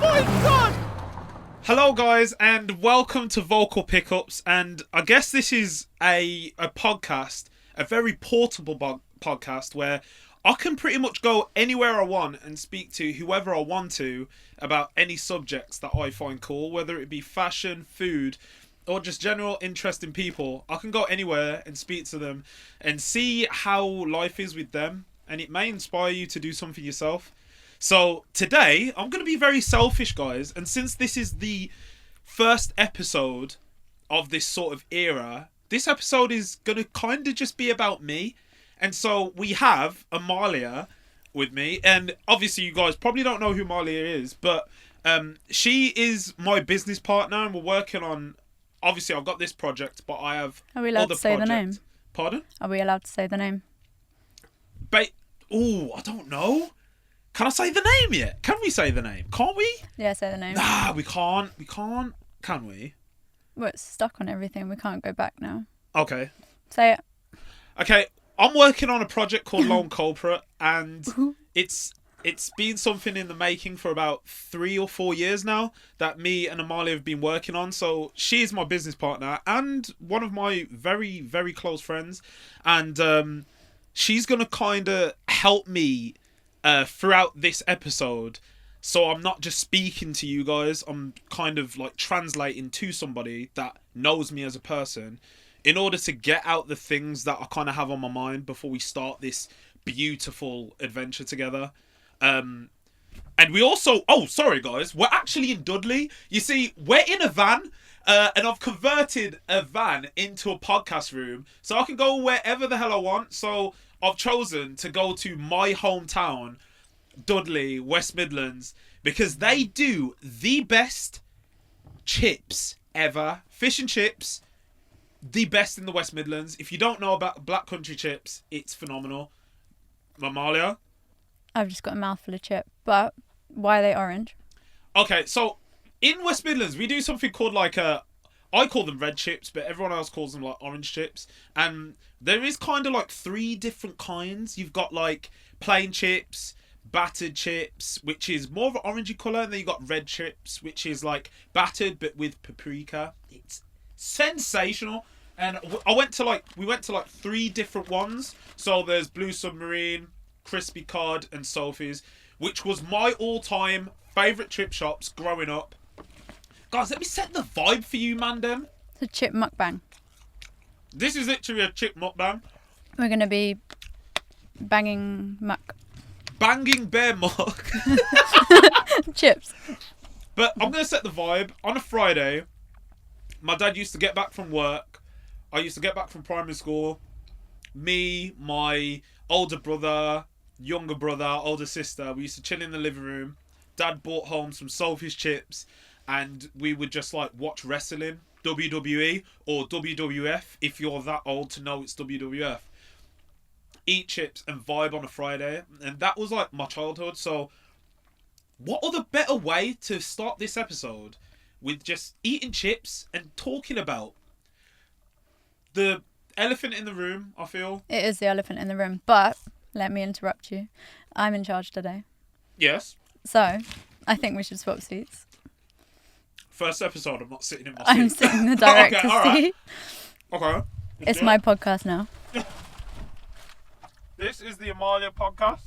my god! Hello guys and welcome to Vocal Pickups, and I guess this is a podcast, a very portable podcast where I can pretty much go anywhere I want and speak to whoever I want to about any subjects that I find cool, whether it be fashion, food, or just general interest in people. I can go anywhere and speak to them and see how life is with them, and it may inspire you to do something yourself. So today I'm going to be very selfish, guys, and since this is the first episode of this sort of era, this episode is going to kind of just be about me. And so we have Amalia with me, and obviously you guys probably don't know who Amalia is, but she is my business partner, and we're working on, obviously I've got this project, but I have Are we allowed other to say projects. the name? Pardon? Are we allowed to say the name? I don't know. Can I say the name yet? Can we say the name? Can't we? Yeah, say the name. Nah, we can't. We can't. Can we? Well, it's stuck on everything. We can't go back now. Okay. Say it. Okay, I'm working on a project called Lone Culprit, and it's been something in the making for about 3 or 4 years now that me and Amalia have been working on. So she's my business partner and one of my very, very close friends, and she's gonna kind of help me throughout this episode. So I'm not just speaking to you guys, I'm kind of like translating to somebody that knows me as a person in order to get out the things that I kind of have on my mind before we start this beautiful adventure together. And we also, sorry guys, we're actually in Dudley. You see, we're in a van, and I've converted a van into a podcast room so I can go wherever the hell I want. So I've chosen to go to my hometown, Dudley, West Midlands, because they do the best chips ever. Fish and chips, the best in the West Midlands. If you don't know about Black Country chips, it's phenomenal. Amalia? I've just got a mouthful of chip, but why are they orange? Okay, so in West Midlands, we do something called I call them red chips, but everyone else calls them like orange chips. And there is kind of like 3 different kinds. You've got like plain chips, battered chips, which is more of an orangey colour, and then you got red chips, which is like battered but with paprika. It's sensational. And we went to like 3 different ones. So there's Blue Submarine, Crispy Cod, and Sophie's, which was my all-time favourite chip shops growing up. Guys, let me set the vibe for you, Mandem. It's a chip mukbang. This is literally a chip mukbang. We're going to be banging Banging bear muck. chips. But I'm going to set the vibe. On a Friday, my dad used to get back from work. I used to get back from primary school. Me, my older brother, younger brother, older sister, we used to chill in the living room. Dad brought home some Sophie's chips, and we would just like watch wrestling, WWE or WWF, if you're that old to know it's WWF. Eat chips and vibe on a Friday, and that was like my childhood. So what other better way to start this episode with just eating chips and talking about the elephant in the room, I feel. It is the elephant in the room, but let me interrupt you. I'm in charge today. Yes. So I think we should swap seats. First episode, I'm not sitting in my seat. I'm sitting in the director's seat. Okay. It's my podcast now. This is the Amalia podcast.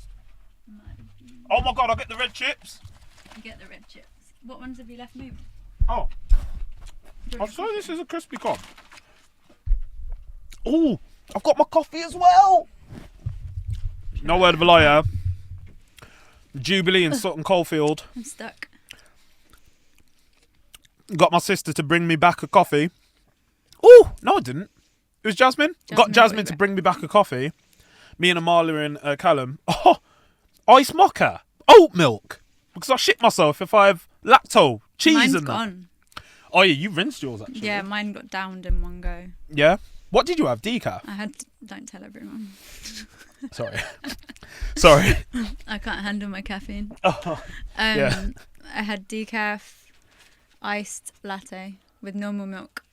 Oh my god, I get the red chips. You get the red chips. What ones have you left me? Oh. I'll say this is a crispy cod. Oh, I've got my coffee as well. No word of a liar. Jubilee in Sutton Coldfield. I'm stuck. Got my sister to bring me back a coffee. Oh, no I didn't. It was Jasmine. Got Jasmine to bring me back a coffee. Me and Amalia and Callum. Oh, ice mocha. Oat milk. Because I shit myself if I have lactose, cheese Mine's and that. gone. Oh yeah, you rinsed yours actually. Yeah, mine got downed in one go. Yeah? What did you have? Decaf? I had to, don't tell everyone. Sorry. Sorry. I can't handle my caffeine. Oh, yeah. I had decaf, iced latte with normal milk.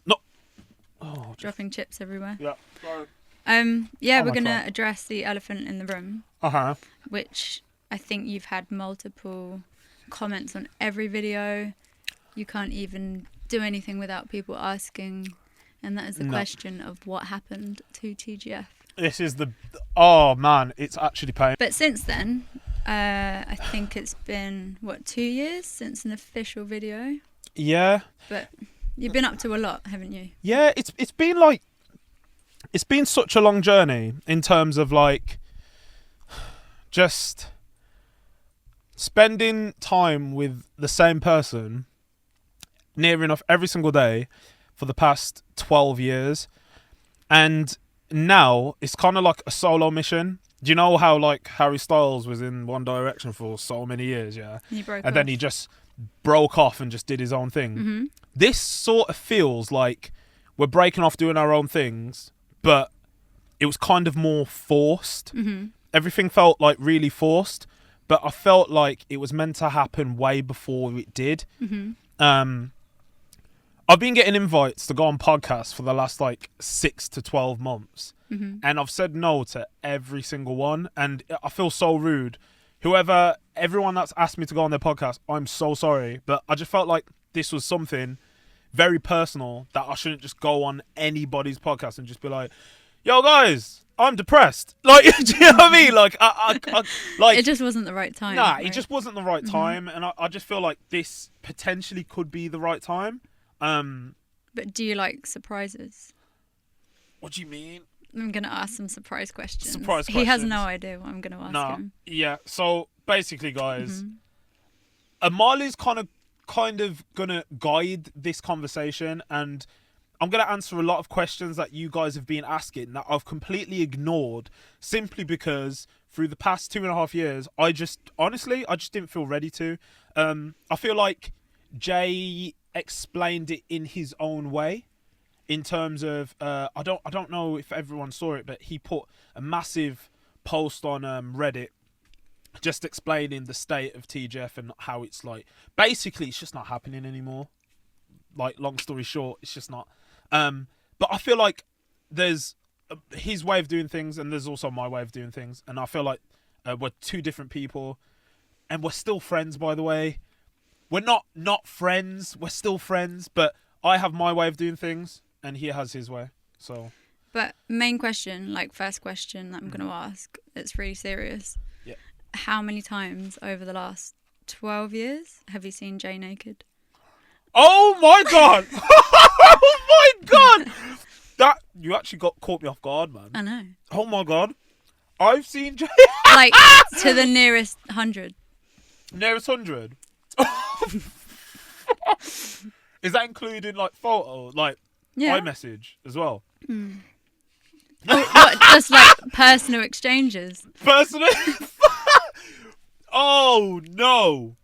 No. Oh, Dropping chips everywhere. yeah. Sorry. Yeah, Oh we're my going to God. address the elephant in the room, Uh-huh. which I think you've had multiple comments on every video. You can't even do anything without people asking. And that is the question of what happened to TGF. This is oh man, it's actually painful. But since then, I think it's been, 2 years since an official video? Yeah. But you've been up to a lot, haven't you? Yeah, it's been such a long journey in terms of like just spending time with the same person near enough every single day for the past 12 years. And now it's kind of like a solo mission. Do you know how like Harry Styles was in One Direction for so many years, yeah? And then he just broke off and just did his own thing. Mm-hmm. This sort of feels like we're breaking off doing our own things, but it was kind of more forced. Mm-hmm. Everything felt like really forced, but I felt like it was meant to happen way before it did. Mm-hmm. I've been getting invites to go on podcasts for the last like 6 to 12 months. Mm-hmm. And I've said no to every single one. And I feel so rude. Everyone that's asked me to go on their podcast, I'm so sorry. But I just felt like this was something very personal that I shouldn't just go on anybody's podcast and just be like, yo guys, I'm depressed. Like, do you know what I mean? Like, I like it just wasn't the right time. Nah, right? It just wasn't the right time. And I just feel like this potentially could be the right time. But do you like surprises? What do you mean? I'm going to ask some surprise questions. He has no idea what I'm going to ask him. Yeah, so basically, guys, Marley's kind of going to guide this conversation, and I'm going to answer a lot of questions that you guys have been asking that I've completely ignored simply because through the past 2.5 years, I just didn't feel ready to. I feel like Jay explained it in his own way. In terms of, I don't know if everyone saw it, but he put a massive post on Reddit just explaining the state of TGF and how it's like, basically it's just not happening anymore. Like, long story short, it's just not. But I feel like there's his way of doing things and there's also my way of doing things. And I feel like we're two different people and we're still friends, by the way. We're not friends, we're still friends, but I have my way of doing things. And he has his way, so. But main question, like first question that I'm going to ask, it's really serious. Yeah. How many times over the last 12 years have you seen Jay naked? Oh my god! Oh my god! That, you actually caught me off guard, man. I know. Oh my god. I've seen Jay. Like, to the nearest 100. Nearest 100? Is that including, like, photo? Like, yeah. iMessage as well? What, just like personal exchanges? Personal? Oh, no.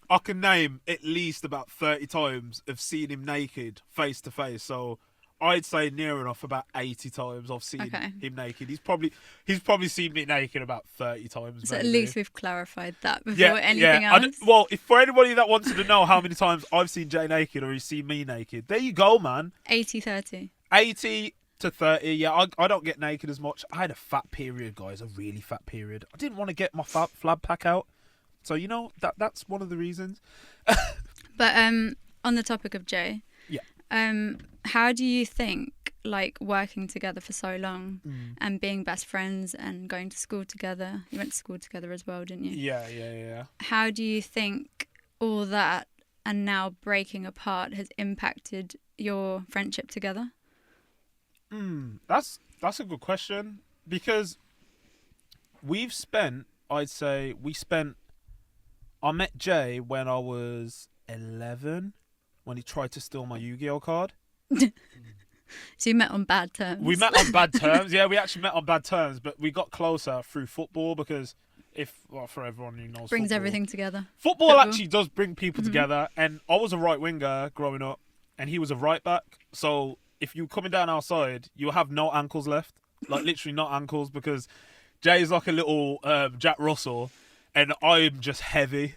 I can name at least about 30 times of seeing him naked, face to face. So I'd say near enough about 80 times I've seen him naked. He's probably seen me naked about 30 times. So maybe. at least we've clarified that before anything else. Well, if for anybody that wanted to know how many times I've seen Jay naked or he's seen me naked, there you go, man. 80-30. 80 to 30. Yeah, I don't get naked as much. I had a fat period, guys, a really fat period. I didn't want to get my flab pack out. So, you know, that's one of the reasons. But on the topic of Jay, how do you think, like, working together for so long and being best friends and going to school together, you went to school together as well, didn't you? Yeah. How do you think all that and now breaking apart has impacted your friendship together? That's a good question, because I met Jay when I was 11, when he tried to steal my Yu-Gi-Oh card. So you met on bad terms? We met on bad terms. Yeah, we actually met on bad terms, but we got closer through football because for everyone who knows, brings football, everything together. Football actually does bring people together, and I was a right winger growing up, and he was a right back. So if you're coming down our side, you'll have no ankles left, like literally not ankles, because Jay's like a little Jack Russell, and I'm just heavy.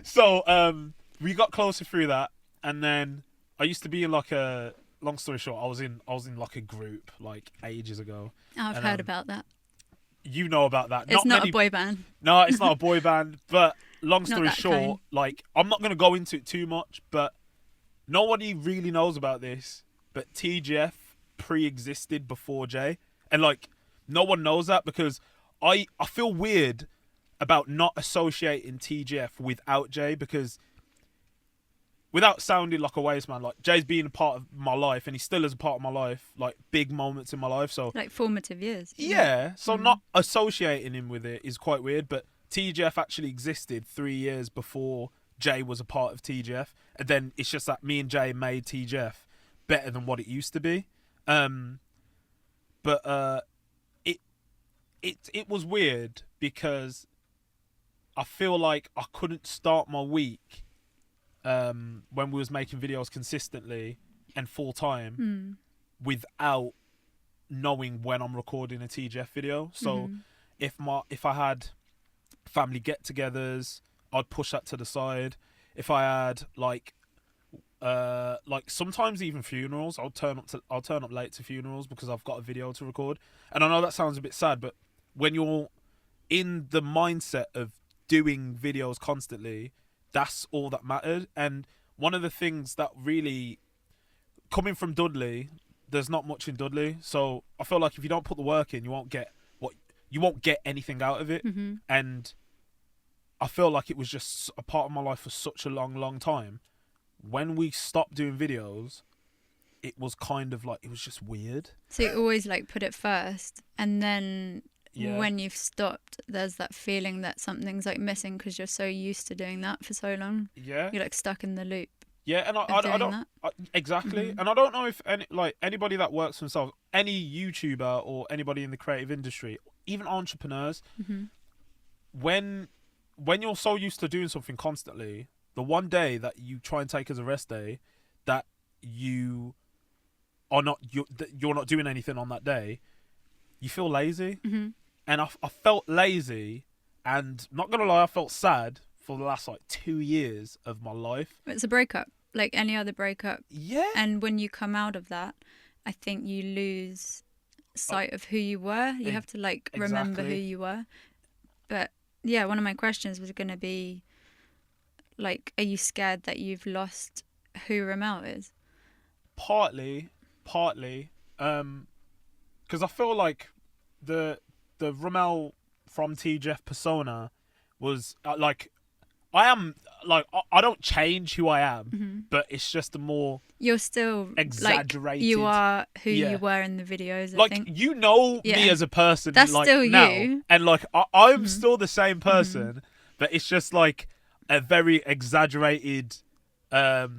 So we got closer through that, and then I used to be in like a. Long story short, I was in like a group like ages ago. Oh, I've heard about that. You know about that. It's not a boy band. No, it's not a boy band, but long story that short, kind. like, I'm not going to go into it too much, but nobody really knows about this, but TGF pre-existed before Jay. And, like, no one knows that because I feel weird about not associating TGF without Jay, because without sounding like a waste man, like, Jay's been a part of my life and he still is a part of my life, like, big moments in my life. So Like formative years. yeah, so not associating him with it is quite weird, but TGF actually existed 3 years before Jay was a part of TGF, and then it's just that me and Jay made TGF better than what it used to be. But it was weird because I feel like I couldn't start my week when we was making videos consistently and full time without knowing when I'm recording a TGF video. So if I had family get-togethers, I'd push that to the side. If I had like sometimes even funerals, I'll turn up late to funerals because I've got a video to record. And I know that sounds a bit sad, but when you're in the mindset of doing videos constantly, that's all that mattered. And one of the things that really, coming from Dudley, there's not much in Dudley, so I feel like if you don't put the work in, you won't get anything out of it. And I feel like it was just a part of my life for such a long time. When we stopped doing videos, it was kind of like, it was just weird. So you always like put it first, and then when you've stopped, there's that feeling that something's like missing because you're so used to doing that for so long. Yeah, you're like stuck in the loop. Yeah, and I don't exactly, and I don't know if anybody that works for themselves, any YouTuber or anybody in the creative industry, even entrepreneurs, when you're so used to doing something constantly, the one day that you try and take as a rest day, that you're not doing anything on that day, you feel lazy. And I felt lazy, and not gonna lie, I felt sad for the last like 2 years of my life. It's a breakup, like any other breakup. Yeah. And when you come out of that, I think you lose sight of who you were. You have to like remember who you were. But yeah, one of my questions was going to be like, are you scared that you've lost who Romell is? Partly, because I feel like the Romell from TGF persona was like, I am like, I don't change who I am, but it's just a more you're still exaggerated. Like, you are who you were in the videos. Like, I think. you know me as a person. That's like, still now, you, and like I'm still the same person, but it's just like a very exaggerated part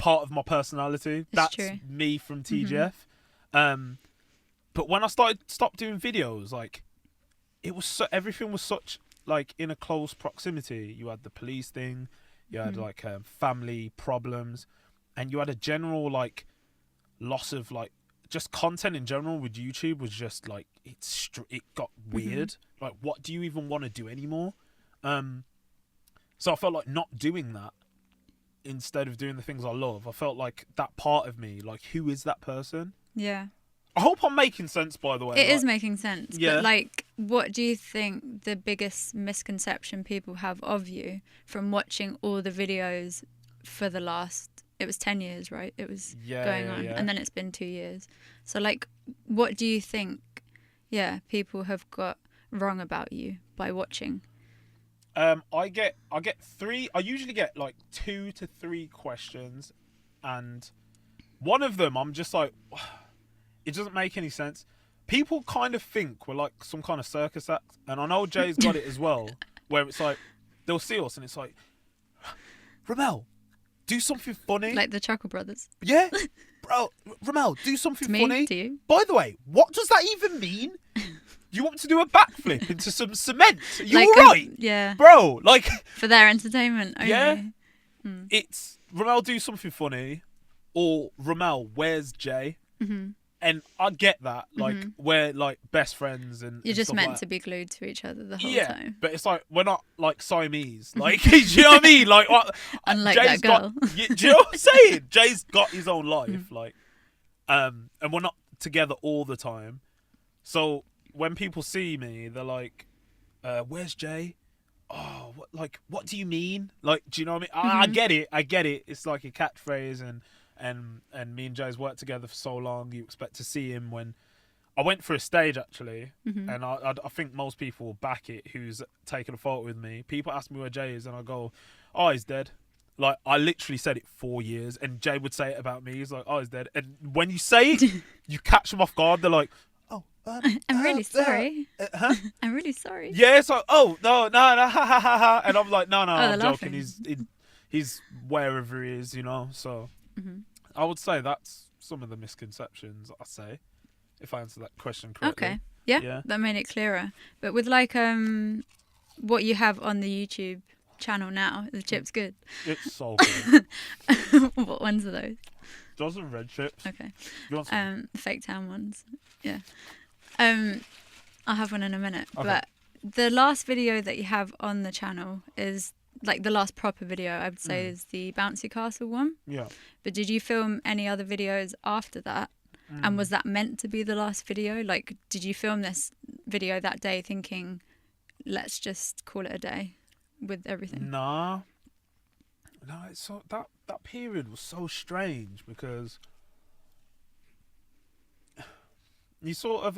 of my personality. That's true. Me from TGF. But when I stopped doing videos, like, it was everything was such like in a close proximity. You had the police thing, you had like family problems, and you had a general like loss of like just content in general with YouTube was just like it got weird. Like, what do you even want to do anymore? So I felt like not doing that instead of doing the things I love. I felt like that part of me, like, who is that person? Yeah. I hope I'm making sense, by the way. It is making sense. Yeah. But, like, what do you think the biggest misconception people have of you from watching all the videos for the last... It was 10 years, right? It was going on. Yeah. And then it's been 2 years. So, like, what do you think, people have got wrong about you by watching? I get 3... I usually get, like, 2 to 3 questions. And one of them, I'm just like... It doesn't make any sense. People kind of think we're like some kind of circus act, and I know Jay's got it as well, where it's like they'll see us and it's like, Romell, do something funny. Like the Chuckle Brothers. Yeah, bro, Romell, do something funny. To you. By the way, what does that even mean? You want to do a backflip into some cement? Are you like alright? Yeah. Bro, like... For their entertainment only. Yeah. It's Romell, do something funny, or Romell, where's Jay? And I get that, like, we're, like, best friends and You're just meant meant to be glued to each other the whole yeah, time. but it's like, we're not, like, Siamese. Like, do you know what I mean? Like, Unlike Jay's that girl. do you know what I'm saying? Jay's got his own life, like, and we're not together all the time. So when people see me, they're like, where's Jay? oh, what do you mean? Like, do you know what I mean? I get it. It's like a catchphrase, and me and Jay's worked together for so long. You expect to see him when I went for a stage actually, and I think most people will back it. Who's taking a photo with me? People ask me where Jay is, and I go, "Oh, he's dead." Like, I literally said it 4 years, and Jay would say it about me. He's like, "Oh, he's dead." And when you say it, you catch them off guard. They're like, "Oh, I'm really sorry." Huh? I'm really sorry. Yeah, it's like, "Oh, no, ha ha ha ha," and I'm like, "No, I'm joking. Laughing. He's wherever he is, you know." So I would say that's some of the misconceptions. I say, if I answer that question correctly. Okay. Yeah, that made it clearer. But with like what you have on the YouTube channel now, the chip's good. It's so good. What ones are those? Those are red chips. Okay. You want some? Fake town ones. Yeah. I'll have one in a minute. Okay. But the last video that you have on the channel is like the last proper video, I would say, is the bouncy castle one. Yeah. But did you film any other videos after that? And was that meant to be the last video? Like, did you film this video that day thinking, let's just call it a day with everything? No, it's so that period was so strange because you sort of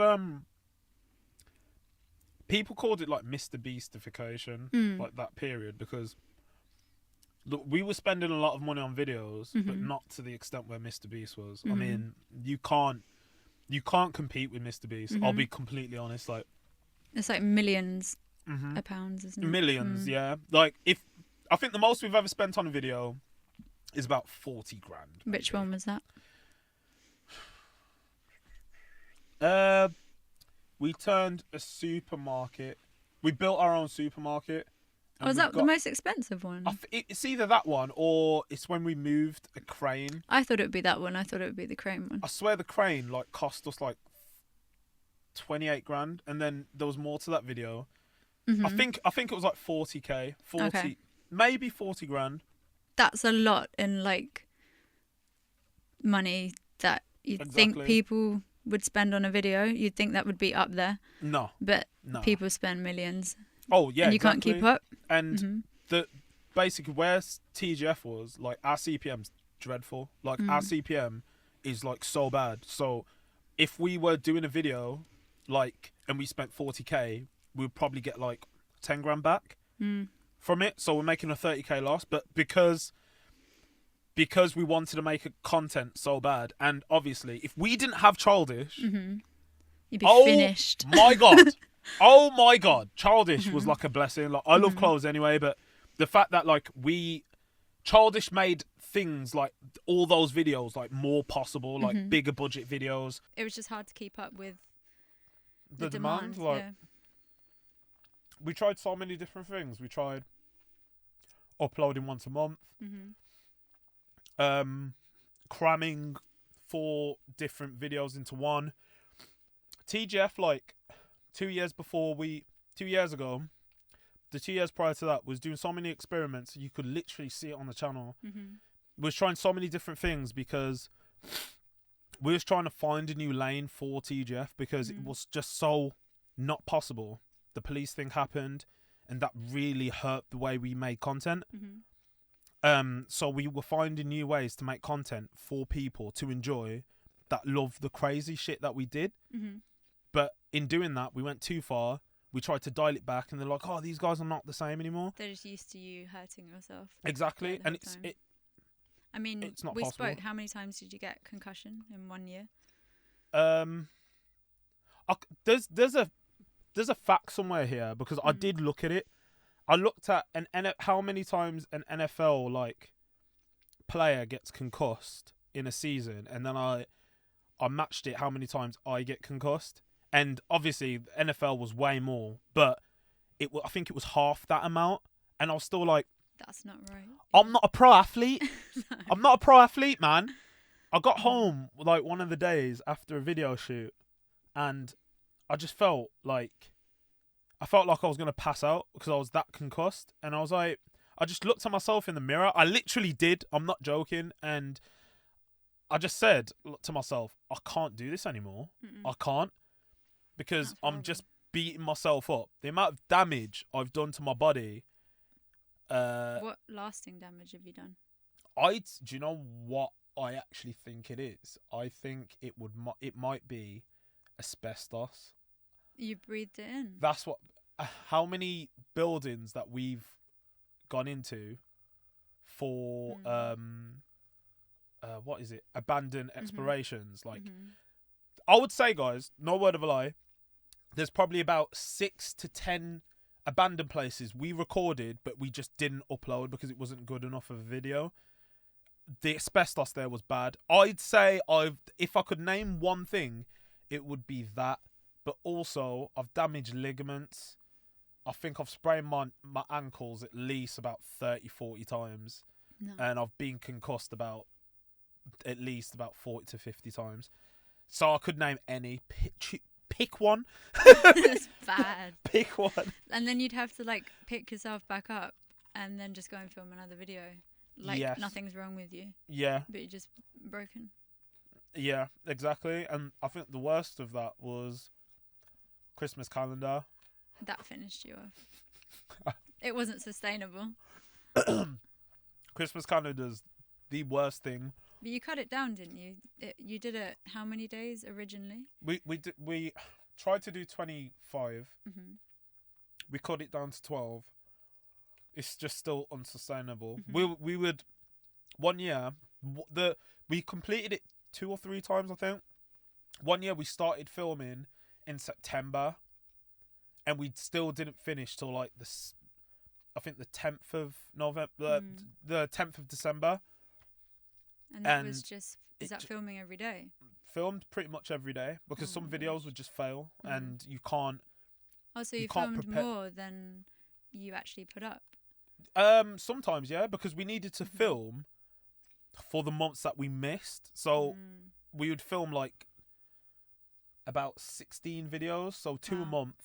people called it like Mr. Beastification, like that period, because look, we were spending a lot of money on videos, but not to the extent where Mr. Beast was. I mean, you can't compete with Mr. Beast. I'll be completely honest. Like, it's like millions of pounds, isn't it? Millions, yeah. Like, I think the most we've ever spent on a video is about 40 grand. Which one was that? We turned a supermarket. We built our own supermarket. Oh, is that the most expensive one? It's either that one or it's when we moved a crane. I thought it would be that one. I thought it would be the crane one. I swear the crane like cost us like 28 grand, and then there was more to that video. I think it was like 40k, maybe 40 grand. That's a lot in like money that you'd think people would spend on a video. You'd think that would be up there. No. But people spend millions. Oh yeah, and you can't keep up. And basically where TGF was, like, our CPM's dreadful. Like, our CPM is like so bad. So if we were doing a video, like, and we spent 40k, we would probably get like 10 grand back from it. So we're making a 30k loss. But because we wanted to make a content so bad, and obviously if we didn't have Childish, you'd be finished. My God. Oh my God, Childish was like a blessing. Like, I love clothes anyway, but the fact that like Childish made things like all those videos like more possible, like bigger budget videos. It was just hard to keep up with the demand. Like, we tried so many different things. We tried uploading once a month, cramming 4 different videos into one. TGF, like 2 years ago, the 2 years prior to that, was doing so many experiments. You could literally see it on the channel. We was trying so many different things because we was trying to find a new lane for TGF because it was just so not possible. The police thing happened, and that really hurt the way we made content. So we were finding new ways to make content for people to enjoy that love the crazy shit that we did. But in doing that, we went too far. We tried to dial it back, and they're like, "Oh, these guys are not the same anymore." They're just used to you hurting yourself. Exactly, and I mean, it's not we possible. spoke. How many times did you get concussion in 1 year? There's a fact somewhere here because I did look at it. I looked at how many times an NFL like player gets concussed in a season, and then I matched it how many times I get concussed. And obviously, the NFL was way more, but I think it was half that amount. And I was still like, that's not right. I'm not a pro athlete. No. I'm not a pro athlete, man. I got home like one of the days after a video shoot, and I just felt like I was going to pass out because I was that concussed. And I was like, I just looked at myself in the mirror. I literally did. I'm not joking. And I just said to myself, I can't do this anymore. I can't. Because I'm just beating myself up, the amount of damage I've done to my body. What lasting damage have you done? Do you know what I actually think it is? I think it might be asbestos. You breathed it in. That's what. How many buildings that we've gone into for what is it? Abandoned explorations. Like, I would say, guys, no word of a lie, there's probably about 6 to 10 abandoned places we recorded, but we just didn't upload because it wasn't good enough of a video. The asbestos there was bad. I'd say if I could name one thing, it would be that. But also, I've damaged ligaments. I think I've sprained my ankles at least about 30, 40 times. No. And I've been concussed at least about 40 to 50 times. So I could name any. Pick one. That's bad. Pick one. And then you'd have to like pick yourself back up and then just go and film another video. Like nothing's wrong with you. Yeah. But you're just broken. Yeah, exactly. And I think the worst of that was Christmas calendar. That finished you off. It wasn't sustainable. Christmas calendar's the worst thing. But you cut it down, didn't you? You did it how many days originally? We tried to do 25. We cut it down to 12. It's just still unsustainable. We would 1 year we completed it 2 or 3 times, I think. 1 year we started filming in September, and we still didn't finish till like I think the 10th of November, the 10th of December. And that was just, is that filming every day? Filmed pretty much every day, because some videos would just fail, and you can't. Oh, so you filmed more than you actually put up? Sometimes, yeah, because we needed to film for the months that we missed. So we would film like about 16 videos, so 2 a month.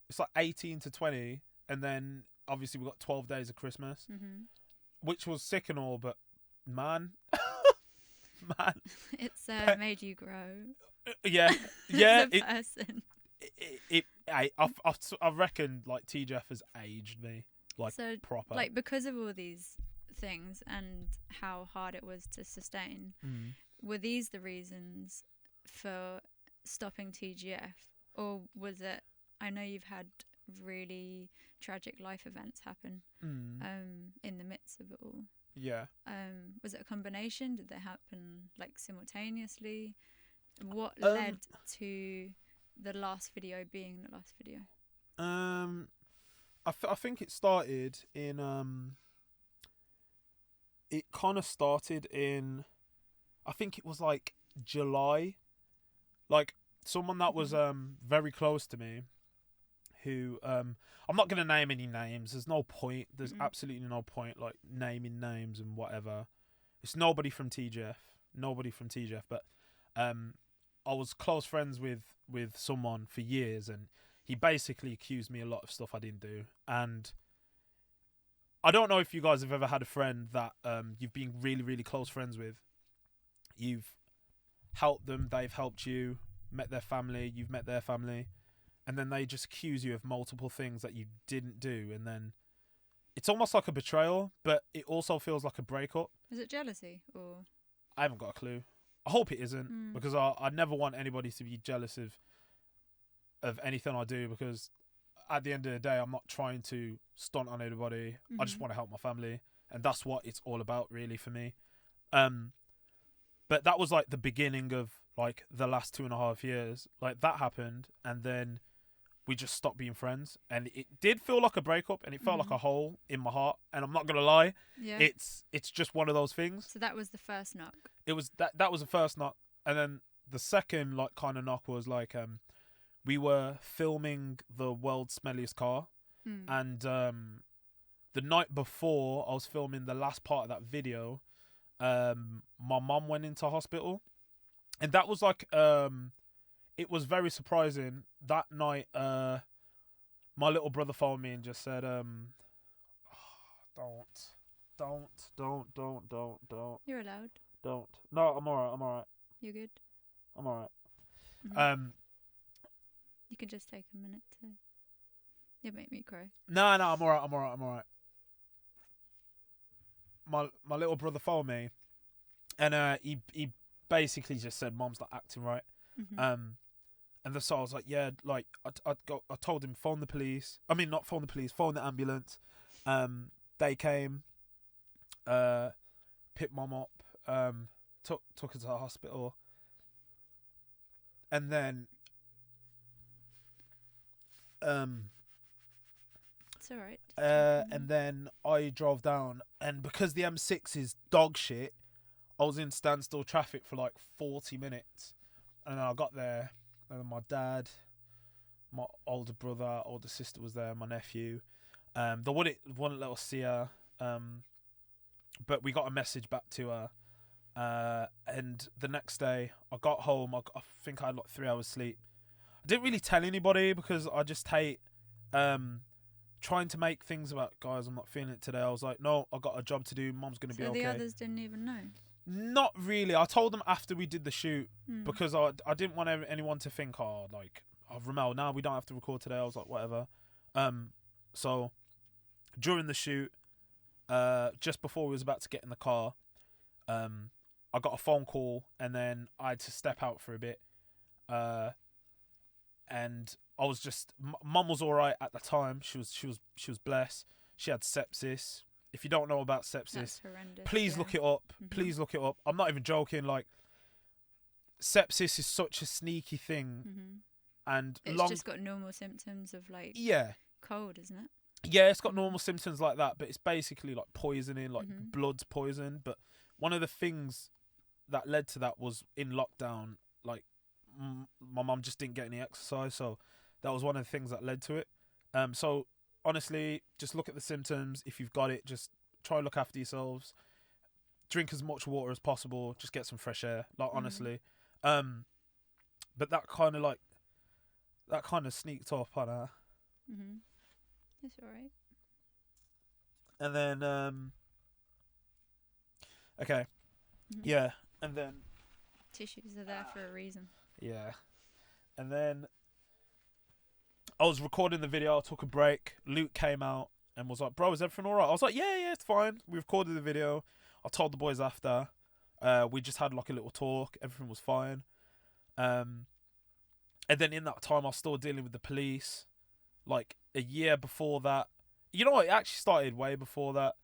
It's like 18 to 20, and then obviously we got 12 days of Christmas, which was sick and all, but man, it's made you grow. Yeah. As a person. I reckon like TGF has aged me proper. Like, because of all these things and how hard it was to sustain, were these the reasons for stopping TGF, or was it? I know you've had really tragic life events happen in the midst of it all. Yeah. Was it a combination? Did they happen like simultaneously? What led to the last video being the last video? I think it started in it kind of started in, I think it was like July. Like, someone that was very close to me, who I'm not going to name any names. There's no point. There's absolutely no point like naming names and whatever. It's nobody from TGF. But I was close friends with someone for years, and he basically accused me a lot of stuff I didn't do. And I don't know if you guys have ever had a friend that you've been really, really close friends with. You've helped them, they've helped you, met their family, you've met their family, and then they just accuse you of multiple things that you didn't do, and then it's almost like a betrayal, but it also feels like a breakup. Is it jealousy, or? I haven't got a clue. I hope it isn't, because I never want anybody to be jealous of anything I do, because at the end of the day, I'm not trying to stunt on anybody. I just want to help my family, and that's what it's all about, really, for me. But that was like the beginning of like the last 2.5 years. Like, that happened, and then we just stopped being friends, and it did feel like a breakup, and it felt like a hole in my heart. And I'm not gonna lie, it's just one of those things. So that was the first knock. It was that was the first knock, and then the second like kind of knock was like we were filming the world's smelliest car, and the night before I was filming the last part of that video, my mum went into hospital, and that was like it was very surprising. That night my little brother phoned me and just said don't. You're allowed. Don't. No, I'm alright. You're good. I'm alright. You could just take a minute to. You make me cry. No, I'm alright. My little brother phoned me, and he basically just said, "Mom's not acting right." Mm-hmm. And so I was like, "Yeah, like I told him phone the police. I mean, not phone the police, phone the ambulance." They came, picked Mom up, took her to the hospital, and then It's alright. and then I drove down, and because the M6 is dog shit, I was in standstill traffic for like 40 minutes, and then I got there, and then my dad, my older brother, older sister was there, my nephew. They wouldn't let us see her, but we got a message back to her, and the next day I got home. I think I had like 3 hours sleep. I didn't really tell anybody because I just hate trying to make things about, guys, I'm not feeling it today. I was like, no, I got a job to do. Mom's going to be okay. So the others didn't even know? Not really. I told them after we did the shoot because I didn't want anyone to think, Romell, now we don't have to record today. I was like, whatever. So during the shoot, just before we was about to get in the car, I got a phone call, and then I had to step out for a bit. And I was just, Mum was all right at the time. She was blessed. She had sepsis. If you don't know about sepsis, please look it up. Mm-hmm. Please look it up. I'm not even joking. Like, sepsis is such a sneaky thing, and it's just got normal symptoms of like cold, isn't it? Yeah, it's got normal symptoms like that, but it's basically like poisoning, like blood's poison. But one of the things that led to that was in lockdown, like my mum just didn't get any exercise, so that was one of the things that led to it. So honestly, just look at the symptoms. If you've got it, just try and look after yourselves. Drink as much water as possible. Just get some fresh air. Like, honestly. But that kind of sneaked up on her. It's alright. And then okay. Yeah. And then tissues are there for a reason. Yeah. And then I was recording the video. I took a break. Luke came out and was like, "Bro, is everything all right?" I was like, yeah, it's fine. We recorded the video. I told the boys after. We just had like a little talk. Everything was fine. And then in that time, I was still dealing with the police. Like a year before that, you know what? It actually started way before that.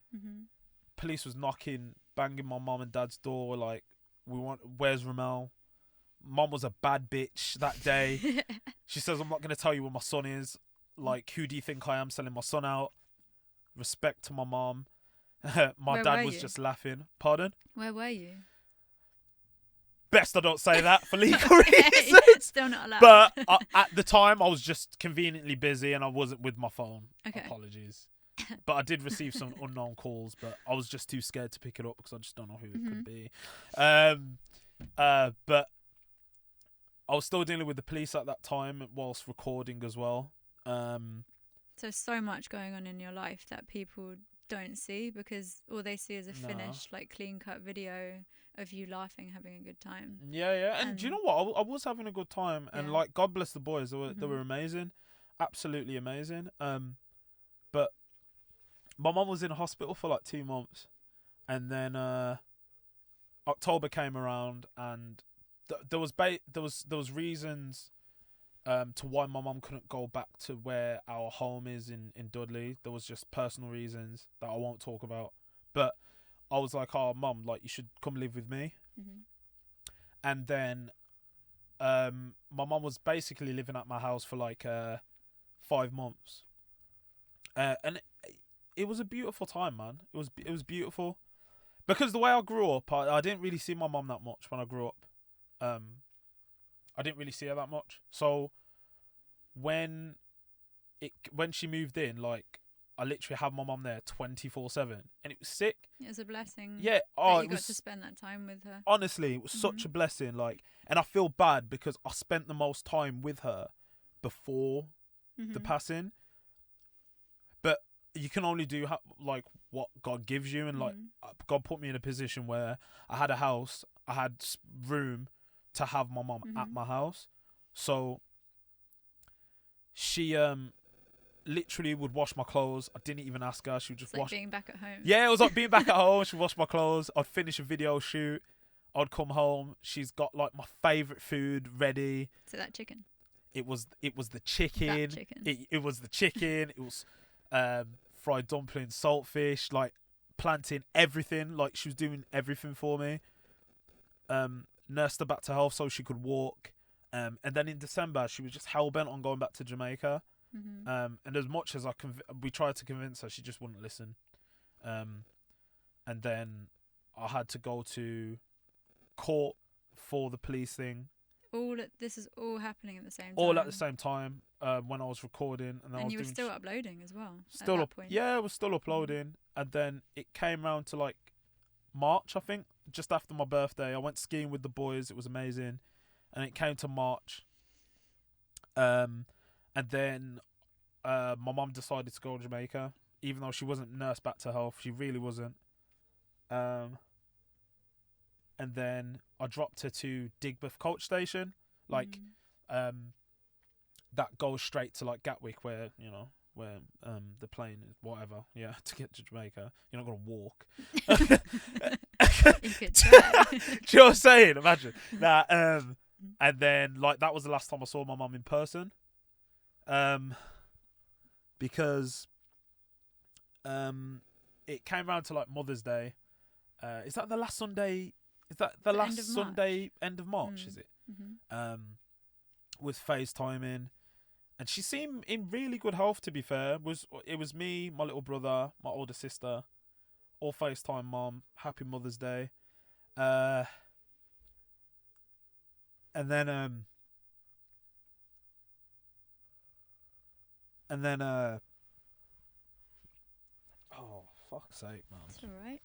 Police was knocking, banging my mum and dad's door. Like, where's Romell? Mum was a bad bitch that day. She says, "I'm not going to tell you where my son is. Like, who do you think I am selling my son out?" Respect to my mum. My dad was just laughing. Pardon? Where were you? Best I don't say that for legal reasons. Still not allowed. But at the time, I was just conveniently busy and I wasn't with my phone. Okay. Apologies. But I did receive some unknown calls, but I was just too scared to pick it up because I just don't know who it could be. But I was still dealing with the police at that time whilst recording as well. So much going on in your life that people don't see because all they see is a finished, like, clean-cut video of you laughing, having a good time. Yeah. And do you know what? I was having a good time. And, like, God bless the boys. They were amazing. Absolutely amazing. But my mum was in hospital for, like, 2 months. And then October came around and there was reasons to why my mum couldn't go back to where our home is in Dudley. There was just personal reasons that I won't talk about. But I was like, "Oh, Mum, like, you should come live with me." And then my mum was basically living at my house for like 5 months. And it was a beautiful time, man. It was beautiful. Because the way I grew up, I didn't really see my mum that much when I grew up. I didn't really see her that much. So when she moved in, like, I literally had my mum there 24/7, and it was sick. It was a blessing. Yeah. Oh, you got to spend that time with her. Honestly, it was such a blessing. Like, and I feel bad because I spent the most time with her before the passing. But you can only do like what God gives you, and like God put me in a position where I had a house, I had room to have my mum at my house. So she literally would wash my clothes. I didn't even ask her. She would just It's like wash. being back at home. Yeah, it was like being back at home. She'd wash my clothes. I'd finish a video shoot. I'd come home. She's got like my favourite food ready. So that chicken. It was the chicken. That chicken. It was the chicken. It was fried dumplings, saltfish, like planting everything. Like she was doing everything for me. Nursed her back to health so she could walk. And then in December, she was just hell-bent on going back to Jamaica. Mm-hmm. And as much as we tried to convince her, she just wouldn't listen. And then I had to go to court for the police thing. This is all happening at the same time. All at the same time when I was recording. And, you were still uploading as well. Still at that point. Yeah, I was still uploading. Mm-hmm. And then it came around to like March, I think, just after my birthday. I went skiing with the boys. It was amazing. And it came to March. And then my mum decided to go to Jamaica, even though she wasn't nursed back to health. She really wasn't. And then I dropped her to Digbeth Coach Station, like that goes straight to like Gatwick, where the plane is, whatever. Yeah, to get to Jamaica, you're not gonna walk. You could try. Do you know what I'm saying? Imagine that. And then like that was the last time I saw my mum in person. Because it came round to like Mother's Day. Is that the last Sunday? Is that the last Sunday, end of March, is it? Mm-hmm. With FaceTiming. And she seemed in really good health, to be fair. It was me, my little brother, my older sister, all FaceTime mom. Happy Mother's Day. And then oh, fuck's sake, man. It's alright.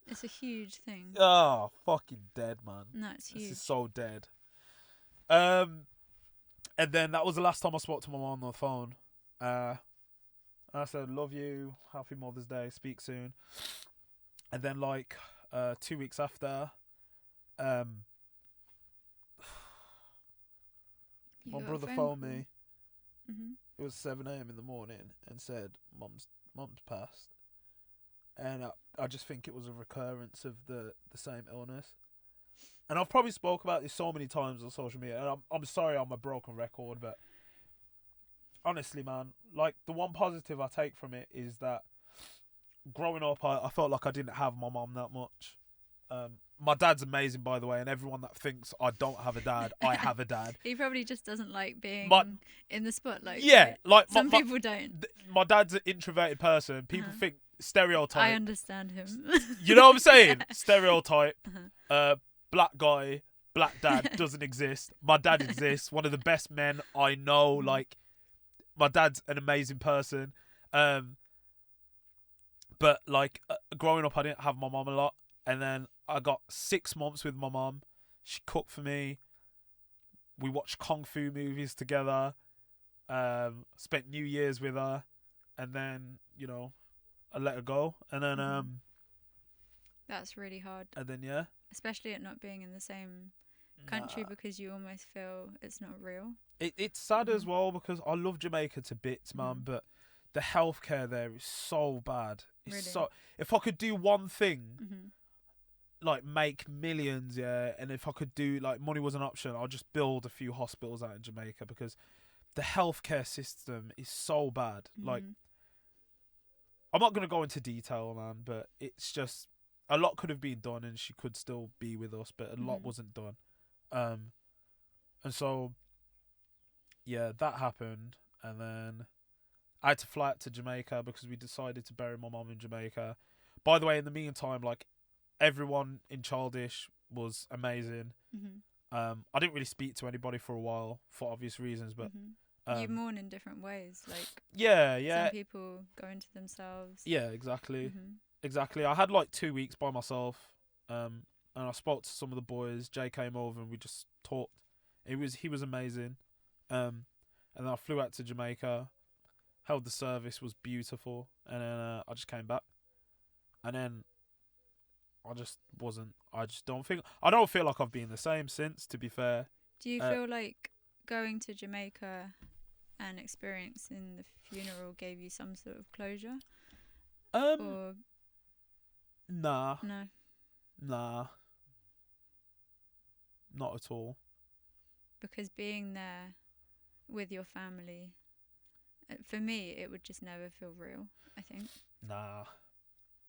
It's a huge thing. Oh, fucking dead, man. No, it's huge. This is so dead. And then that was the last time I spoke to my mum on the phone. I said, love you, happy Mother's Day, speak soon. And then like 2 weeks after, my brother phoned me. Mm-hmm. It was 7 a.m. in the morning and said, Mum's passed. And I just think it was a recurrence of the same illness. And I've probably spoke about this so many times on social media. And I'm sorry I'm a broken record, but honestly, man, like the one positive I take from it is that growing up, I felt like I didn't have my mum that much. My dad's amazing, by the way, and everyone that thinks I don't have a dad, I have a dad. He probably just doesn't like being in the spotlight. Yeah, like some people don't. My dad's an introverted person. People think stereotype. I understand him. You know what I'm saying? Stereotype. Black guy, black dad doesn't exist. My dad exists. One of the best men I know. Like, my dad's an amazing person. But like growing up, I didn't have my mum a lot, and then I got 6 months with my mum. She cooked for me. We watched kung fu movies together. Spent New Year's with her, and then I let her go, and then That's really hard. And then especially it not being in the same country, because you almost feel it's not real. It's sad as well, because I love Jamaica to bits, man, but the healthcare there is so bad. It's Really? so. If I could do one thing, like make millions, and if I could do like money was an option, I'll just build a few hospitals out in Jamaica, because the healthcare system is so bad. Like, I'm not gonna go into detail, man, but it's just a lot could have been done, and she could still be with us, but a lot wasn't done. And so, yeah, that happened, and then I had to fly out to Jamaica because we decided to bury my mum in Jamaica. By the way, in the meantime, like, everyone in Childish was amazing. I didn't really speak to anybody for a while for obvious reasons, but you mourn in different ways. Like, yeah, some people go into themselves. Yeah, exactly. Exactly. I had like 2 weeks by myself, and I spoke to some of the boys. Jay came over and we just talked. He was amazing. And then I flew out to Jamaica, held the service, was beautiful, and then I just came back. And then I don't feel like I've been the same since, to be fair. Do you feel like going to Jamaica and experiencing the funeral gave you some sort of closure? Or Nah. no? Nah. Not at all. Because being there with your family, for me, it would just never feel real, I think. Nah.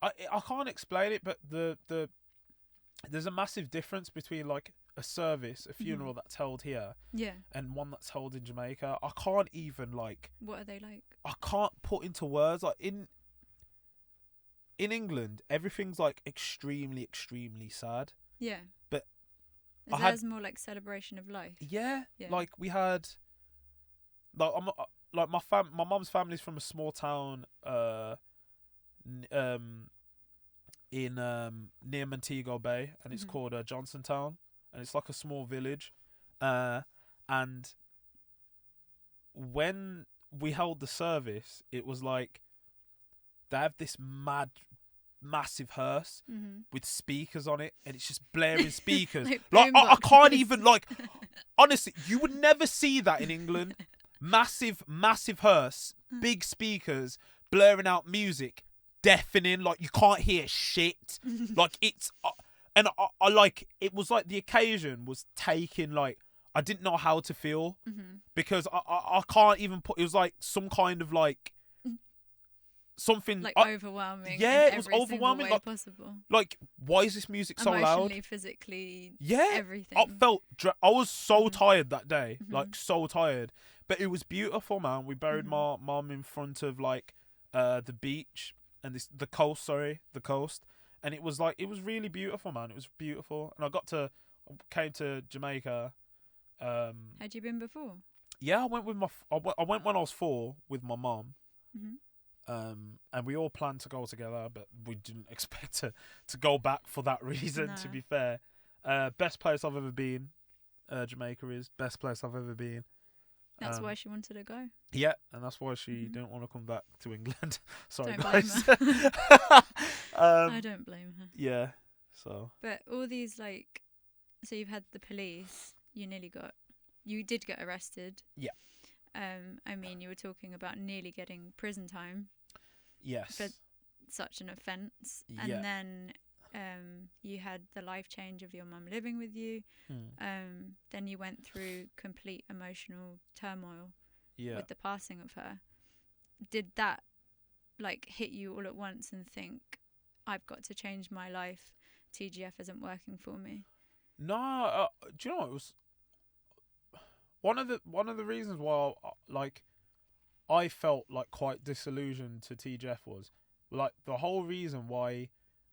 I can't explain it, but there's a massive difference between like a service, a funeral that's held here, and one that's held in Jamaica. I can't even like. What are they like? I can't put into words. Like in England, everything's like extremely sad. Yeah. But there's more like celebration of life. Yeah. Like we had. Like my mum's family's from a small town. In near Montego Bay, and it's called Johnsontown, and it's like a small village, and when we held the service, it was like they have this massive hearse with speakers on it, and it's just blaring speakers. like I can't even like. Honestly, you would never see that in England. Massive hearse, big speakers, blaring out music. Deafening, like you can't hear shit. Like it's and I like it was like the occasion was taking like I didn't know how to feel because I can't even put. It was like some kind of like something like overwhelming. Yeah, in it was every overwhelming. Way Like, possible. Like why is this music so loud? Emotionally, physically, everything. I felt I was so tired that day, like so tired. But it was beautiful, man. We buried my mum in front of like the beach. And the coast, and it was really beautiful, man. It was beautiful, and I came to Jamaica. Had you been before? Yeah, I went when I was 4 with my mum, and we all planned to go together, but we didn't expect to go back for that reason. No. To be fair, best place I've ever been, Jamaica is best place I've ever been. That's why she wanted to go. Yeah, and that's why she didn't want to come back to England. Sorry, don't guys. blame her. I don't blame her. Yeah, so. But all these like, so you've had the police. You did get arrested. Yeah. I mean, you were talking about nearly getting prison time. Yes. For such an offence, and then you had the life change of your mum living with you. Then you went through complete emotional turmoil with the passing of her. Did that like hit you all at once and think, I've got to change my life, TGF isn't working for me? No, do you know, it was one of the reasons why like I felt like quite disillusioned to TGF was like the whole reason why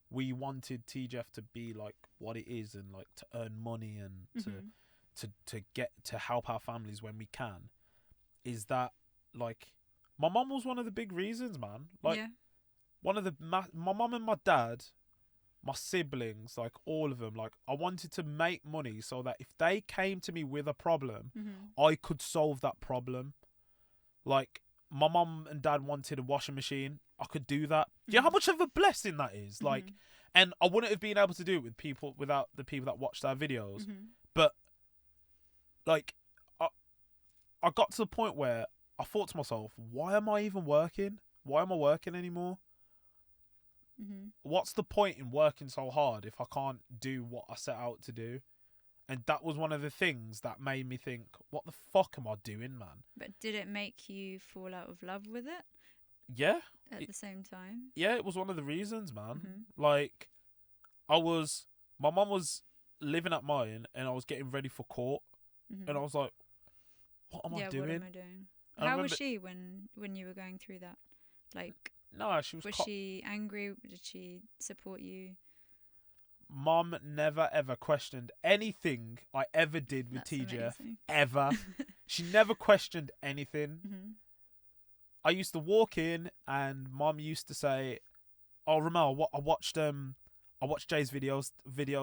we wanted TGF to be like what it is and like to earn money and to get to help our families when we can is that like my mum was one of the big reasons, man. Like one of the my mum and my dad, my siblings, like all of them, like I wanted to make money so that if they came to me with a problem, I could solve that problem. Like my mum and dad wanted a washing machine, I could do that. Do you know how much of a blessing that is? Like, and I wouldn't have been able to do it with people without the people that watched our videos. But like, I got to the point where I thought to myself, why am I even working? Why am I working anymore? What's the point in working so hard if I can't do what I set out to do? And that was one of the things that made me think, what the fuck am I doing, man? But did it make you fall out of love with it? Yeah. At the same time? Yeah, it was one of the reasons, man. Like, my mum was living at mine and I was getting ready for court. And I was like, what am I doing? What am I doing? How was she when you were going through that? Like, no, she was. Was she angry? Did she support you? Mum never ever questioned anything I ever did with TGF. Amazing. Ever. She never questioned anything. I used to walk in and Mum used to say, "Oh, Romell, I watched Jay's video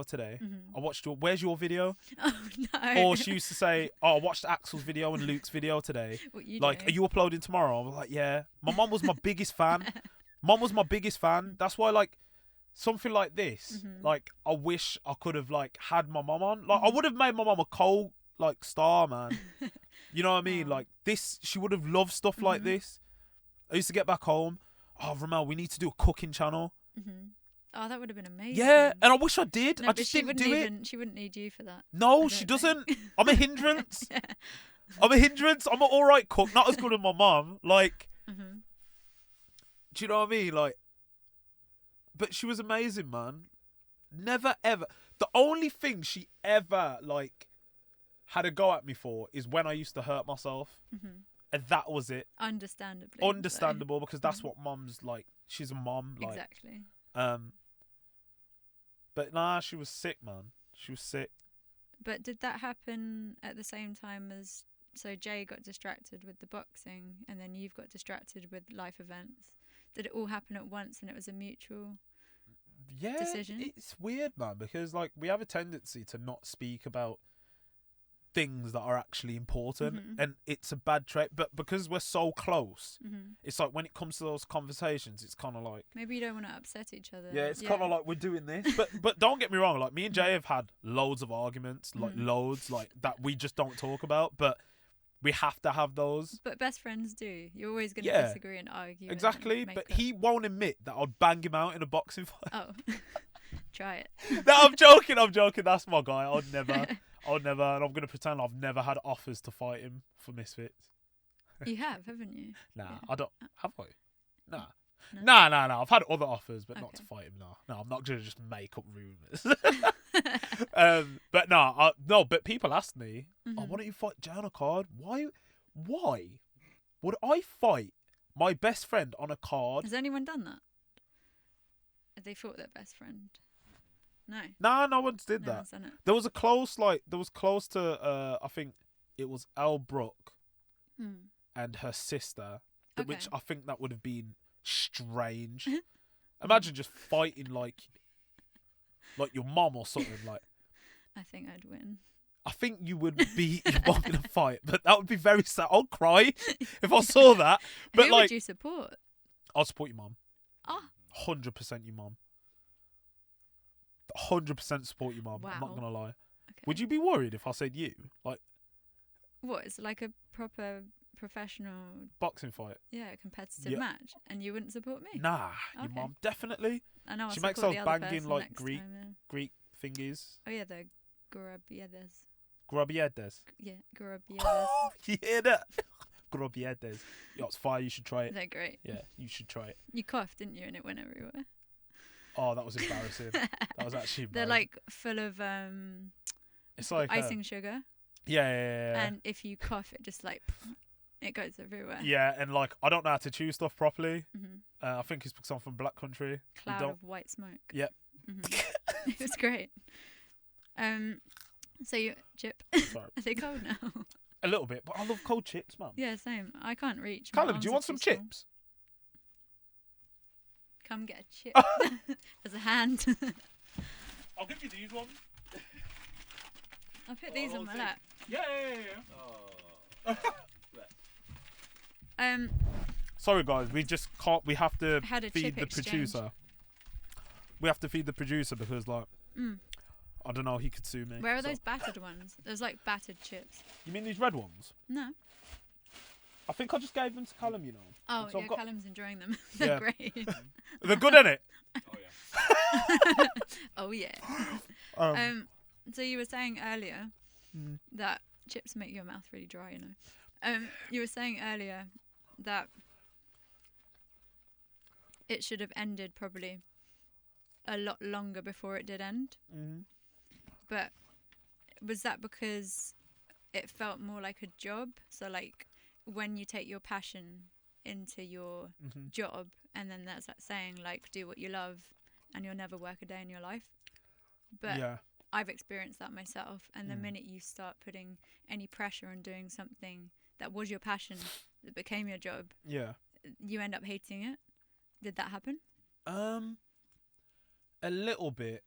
today. I watched where's your video?" Oh no. Or she used to say, "Oh, I watched Axel's video and Luke's video today. What you like, doing? Are you uploading tomorrow?" I was like, "Yeah." My mum was my biggest fan. Mum was my biggest fan. That's why, like, something like this, like, I wish I could have like had my mum on. Like, I would have made my mum a star, man. You know what I mean? Oh. Like this, she would have loved stuff like this. I used to get back home. Oh, Romell, we need to do a cooking channel. Oh, that would have been amazing. Yeah, and I wish I did. No, I but just she didn't wouldn't do even. it. She wouldn't need you for that. No, I she don't doesn't. think. I'm a hindrance. Yeah. I'm a hindrance. I'm an alright cook, not as good as my mum. Like, do you know what I mean? Like, but she was amazing, man. Never ever. The only thing she ever like had a go at me for is when I used to hurt myself, and that was it. Understandably. Understandable, because that's what mum's like. She's a mum. Like, Exactly. But nah, she was sick, man. She was sick. But did that happen at the same time as? So Jay got distracted with the boxing, and then you've got distracted with life events. Did it all happen at once, and it was a mutual? Yeah, decision? it's weird, man, because like we have a tendency to not speak about things that are actually important, and it's a bad trait. But because we're so close, it's like when it comes to those conversations, it's kind of like Maybe you don't want to upset each other. yeah, it's kind of like we're doing this. But don't get me wrong, like me and Jay have had loads of arguments, like loads, like that we just don't talk about, but we have to have those. But best friends do. You're always going to disagree and argue. Exactly, and but he won't admit that I'd bang him out in a boxing fight. Oh, try it. No, I'm joking. That's my guy. I'd never, and I'm going to pretend I've never had offers to fight him for Misfits. You have, haven't you? Nah, Yeah. I don't. Have I? Nah. No? Nah. I've had other offers, but not to Okay. fight him. No, I'm not going to just make up rumours. But no, but people ask me, oh, why don't you fight Jay on a card? Why would I fight my best friend on a card? Has anyone done that? Have they fought their best friend? No. Nah, no one's did No that. one's done it. There was close to, I think it was Elle Brooke and her sister, which Okay. I think that would have been strange. Imagine just fighting like your mom or something. Like, I think I'd win. I think you would beat your mom in a fight, but that would be very sad. I'd cry if I saw that. But Who like, would you support? I'll support your mom. Oh, 100% your mom. 100% support your mom. I'm not Wow. gonna lie. okay. Would you be worried if I said you? Like, What? It's like a proper professional, boxing fight? competitive Yeah. match, and you wouldn't support me? Nah, your Okay. mom definitely. I know. I'll She makes support those the other banging, person like, next Greek- time, yeah. Greek thingies. Oh yeah, the grubiedes. Grubiedes. Yeah, grubiedes. You hear that? Grubiedes. Yo, it's fire. You should try it. They're great. Yeah, you should try it. You coughed, didn't you? And it went everywhere. Oh, that was embarrassing. That was actually They're embarrassing. like full of It's like icing sugar, Yeah. and if you cough, it just like it goes everywhere. Yeah, and like I don't know how to chew stuff properly. hmm I think it's because I'm from Black Country. We Cloud don't- of white smoke. Yep. It was great. So you chip. Sorry. Are they cold now? A little bit, but I love cold chips, man. Yeah, same. I can't reach. My Callum, arms do you are want too some small. chips? Come get a chip. As a hand. I'll give you these ones. I'll put these on my lap. Yeah. Sorry, guys. We just can't. We have to Had a feed chip the exchange. producer. We have to feed the producer because, like, I don't know. He could sue me. Where are so- those battered ones? There's like battered chips. You mean these red ones? No. I think I just gave them to Callum. You know. Oh, So I've yeah, got- Callum's enjoying them. They're Yeah. great. They're good, innit? Oh, yeah. Um, So you were saying earlier that chips make your mouth really dry, you know. You were saying earlier that it should have ended probably a lot longer before it did end. But was that because it felt more like a job? So like when you take your passion into your job, and then that's that saying like do what you love and you'll never work a day in your life. But yeah. I've experienced that myself, and the minute you start putting any pressure on doing something that was your passion that became your job, Yeah. you end up hating it. Did that happen? A little bit,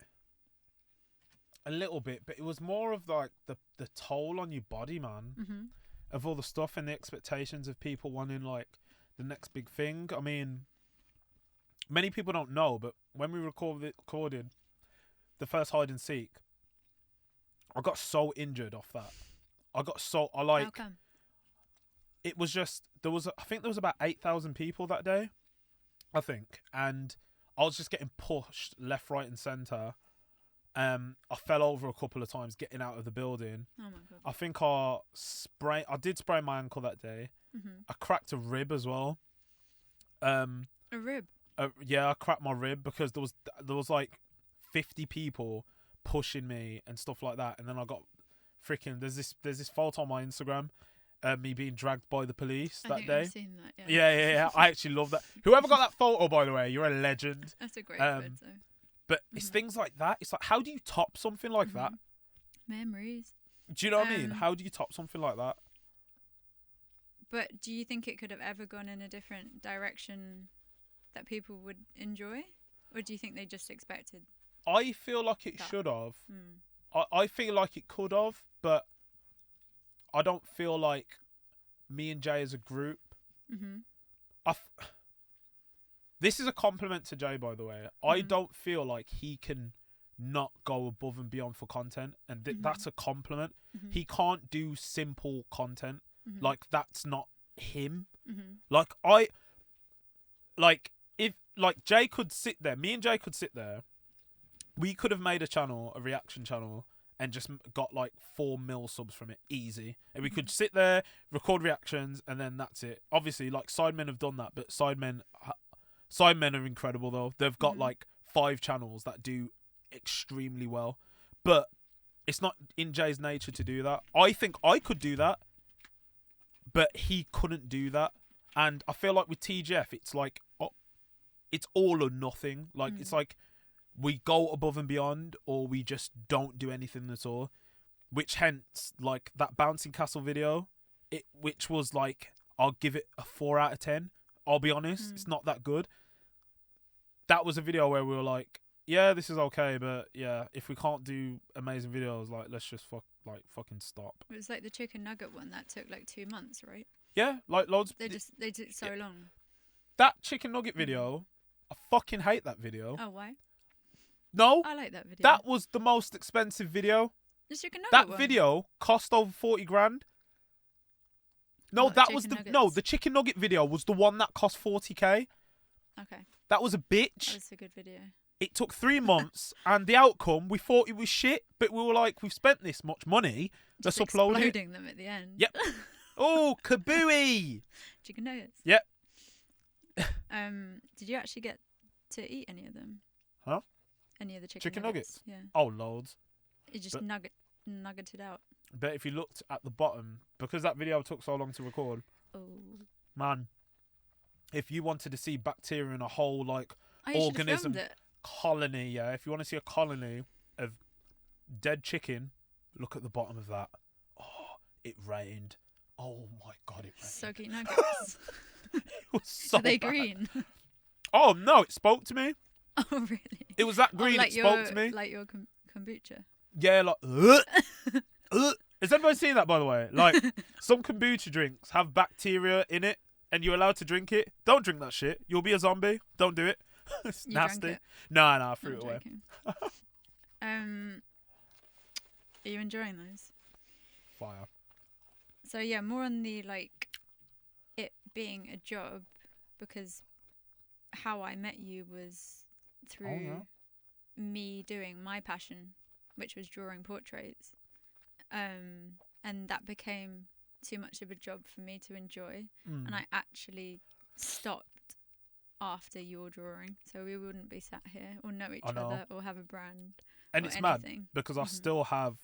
but it was more of like the toll on your body, man, of all the stuff and the expectations of people wanting like the next big thing. I mean, many people don't know, but when we recorded the first hide and seek, I got so injured off that. How come? it was just I think there was about 8,000 people that day, I think, and I was just getting pushed left, right, and centre. I fell over a couple of times getting out of the building. Oh my god! I think I did sprain my ankle that day. I cracked a rib as well. A rib. Yeah, I cracked my rib because there was like 50 people pushing me and stuff like that, and then I got freaking. There's this photo on my Instagram, me being dragged by the police that day. I've seen that. Yeah. I actually love that. Whoever got that photo, by the way, you're a legend. That's a great photo. But it's things like that. It's like, how do you top something like that? Memories. Do you know what I mean? How do you top something like that? But do you think it could have ever gone in a different direction that people would enjoy? Or do you think they just expected? I feel like it should have. I feel like it could have, but I don't feel like me and Jay as a group. This is a compliment to Jay, by the way. I don't feel like he can not go above and beyond for content, and that's a compliment. He can't do simple content. Like, that's not him. If Jay could sit there, me and Jay could sit there, we could have made a reaction channel, and just got like 4 mil subs from it, easy. And we could sit there, record reactions, and then that's it. Obviously, like, Sidemen have done that, but Sidemen are incredible though. They've got like 5 channels that do extremely well, but it's not in Jay's nature to do that. I think I could do that, but he couldn't do that. And I feel like with TGF, it's like, it's all or nothing. Like, it's like we go above and beyond, or we just don't do anything at all. Which hence, like, that bouncing castle video, which was like, I'll give it a 4 out of 10. I'll be honest, it's not that good. That was a video where we were like, yeah, this is okay, but yeah, if we can't do amazing videos, like, let's just fucking stop. It was like the chicken nugget one that took like 2 months, right? Yeah, like loads. They took so long. That chicken nugget video, I fucking hate that video. Oh, why? No, I like that video. that was the most expensive video. The chicken nugget That one? video cost over 40 grand. No, What, that was chicken the chicken nugget video was the one that cost 40k. Okay. That was a bitch. That was a good video. It took 3 months, and the outcome, we thought it was shit, but we were like, we've spent this much money, let's Just upload it. exploding them at the end. Yep. Oh, kabooey! Chicken nuggets. Yep. Did you actually get to eat any of them? Huh? Any of the Chicken nuggets? nuggets? Yeah. Oh, loads. You just nuggeted out. But if you looked at the bottom, because that video took so long to record, man, if you wanted to see bacteria in a whole, like, organism colony, yeah, if you want to see a colony of dead chicken, look at the bottom of that. Oh, it rained. Oh my god, it rained. Soggy nuggets. It was so Are they bad. green? Oh no, it spoke to me. Oh really? It was that green, like it spoke to me. Like your kombucha. Yeah, like, Has anybody seen that, by the way? Like, some kombucha drinks have bacteria in it, and you're allowed to drink it. Don't drink that shit. You'll be a zombie. Don't do it. It's You nasty. drank it? No, I threw it away. Are you enjoying those? Fire. So yeah, more on the, like, it being a job, because how I met you was through me doing my passion, which was drawing portraits. And that became too much of a job for me to enjoy. And I actually stopped after your drawing, so we wouldn't be sat here or know each other or have a brand. And or it's anything. mad because I still have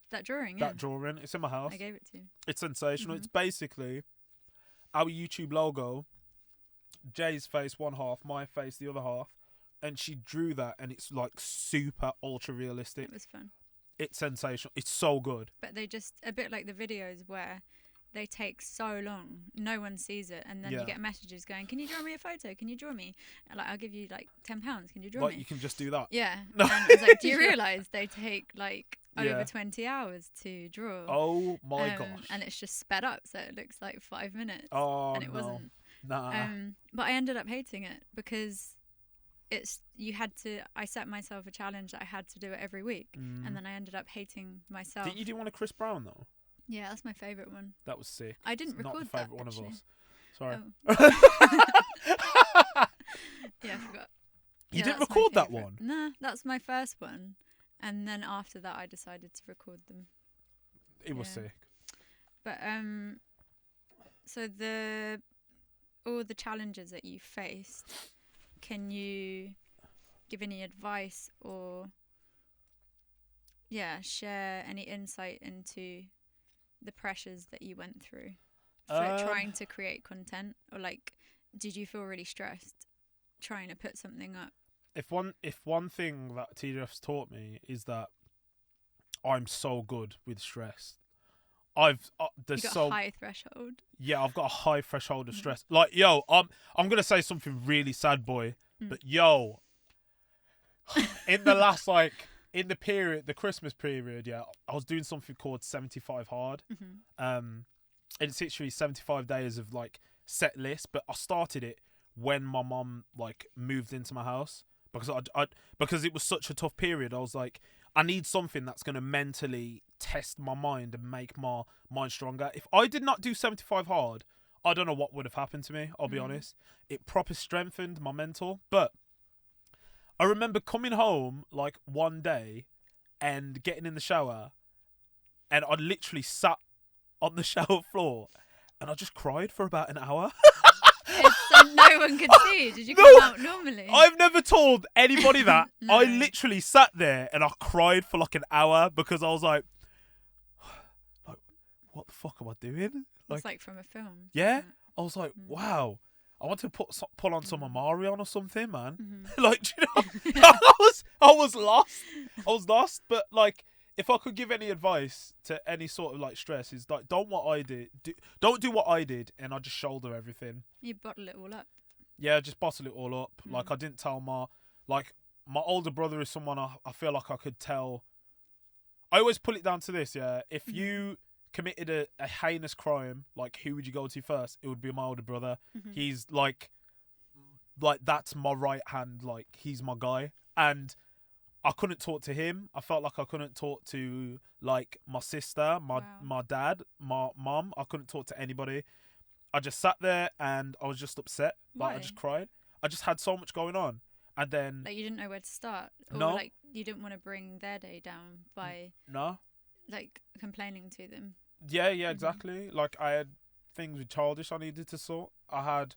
that drawing. That drawing. It's in my house. I gave it to you. It's sensational. It's basically our YouTube logo. Jay's face one half, my face the other half, and she drew that, and it's like super ultra realistic. It was fun. It's sensational. It's so good. But they just, a bit like the videos where they take so long, no one sees it, and then you get messages going, "Can you draw me a photo? Can you draw me?" And like, I'll give you like £10. Can you draw me? You can just do that. Yeah. And it's like, do you realise they take like over 20 hours to draw? Oh my gosh. And it's just sped up, so it looks like 5 minutes. Oh, and it wasn't. Nah. But I ended up hating it because I set myself a challenge that I had to do it every week, and then I ended up hating myself. Did you do one of Chris Brown though? Yeah, that's my favourite one. That was sick. I didn't It's record not the that, favourite one actually. of us. Sorry. Oh. Yeah, I forgot. You Yeah, didn't that's my record that favourite. one? Nah, that's my first one. And then after that, I decided to record them. It was Yeah. sick. But so all the challenges that you faced, can you give any advice or share any insight into the pressures that you went through for trying to create content? Or like, did you feel really stressed trying to put something up? If one thing that TGF's taught me is that I'm so good with stress. There's You got a high threshold. Yeah, I've got a high threshold of stress. Like, yo, I'm gonna say something really sad, boy. But yo, in the last in the Christmas period, yeah, I was doing something called 75 hard. And it's literally 75 days of like set list. But I started it when my mum like moved into my house because it was such a tough period. I was like, I need something that's going to mentally test my mind and make my mind stronger. If I did not do 75 hard, I don't know what would have happened to me, I'll be honest. It proper strengthened my mental. But I remember coming home like one day and getting in the shower, and I literally sat on the shower floor and I just cried for about an hour. So no one could see. Did you come out normally? I've never told anybody that. No. I literally sat there and I cried for like an hour because I was like, what the fuck am I doing? It's like from a film. Yeah. I was like, wow. I want to pull on some Omarion or something, man. Like, do you know, I was lost. I was lost. But like, if I could give any advice to any sort of like stress, is like, don't do what I did, and I just shoulder everything. You bottle it all up. Yeah, just bottle it all up. Like, I didn't tell my older brother is someone I feel like I could tell. I always put it down to this, yeah. If you committed a heinous crime, like, who would you go to first? It would be my older brother. He's like that's my right hand. Like, he's my guy. And I couldn't talk to him. I felt like I couldn't talk to like my sister, my dad, my mum. I couldn't talk to anybody. I just sat there and I was just upset. Like, I just cried. I just had so much going on. And then, like, you didn't know where to start, or No. like you didn't want to bring their day down by like complaining to them. Yeah, exactly. Like, I had things with childish I needed to sort. I had,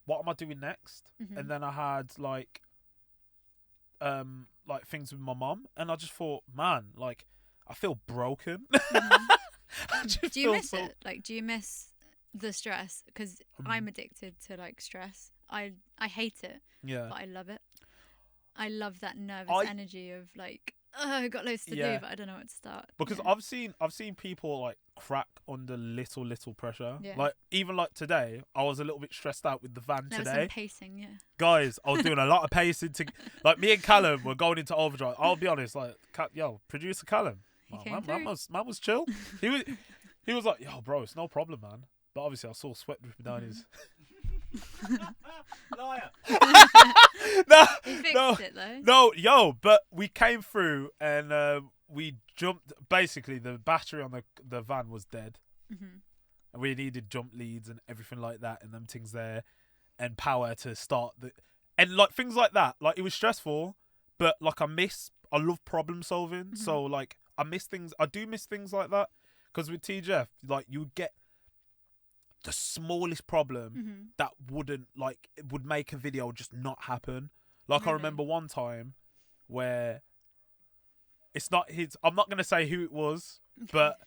what am I doing next? And then I had like things with my mum, and I just thought, man, like, I feel broken. Do you miss it? Like, do you miss the stress? Because I'm addicted to like stress. I hate it. Yeah. But I love it. I love that nervous energy of like, oh, I got loads to do, but I don't know what to start. Because I've seen people like crack under little pressure. Yeah. Like, even like today, I was a little bit stressed out with the van There was today. some pacing, yeah. Guys, I was doing a lot of pacing to, like, me and Callum were going into overdrive. I'll be honest, like, producer Callum, man was chill. He was like, yo, bro, it's no problem, man. But obviously, I saw sweat dripping down his. Liar. He fixed it though. No, yo, but we came through and we jumped. Basically, the battery on the van was dead, and we needed jump leads and everything like that, and them things there, and power to start and like things like that. Like, it was stressful, but like, I love problem solving, so like, I do miss things like that, because with TGF, like, you would get the smallest problem that would make a video just not happen. Like, really? I remember one time where I'm not going to say who it was, but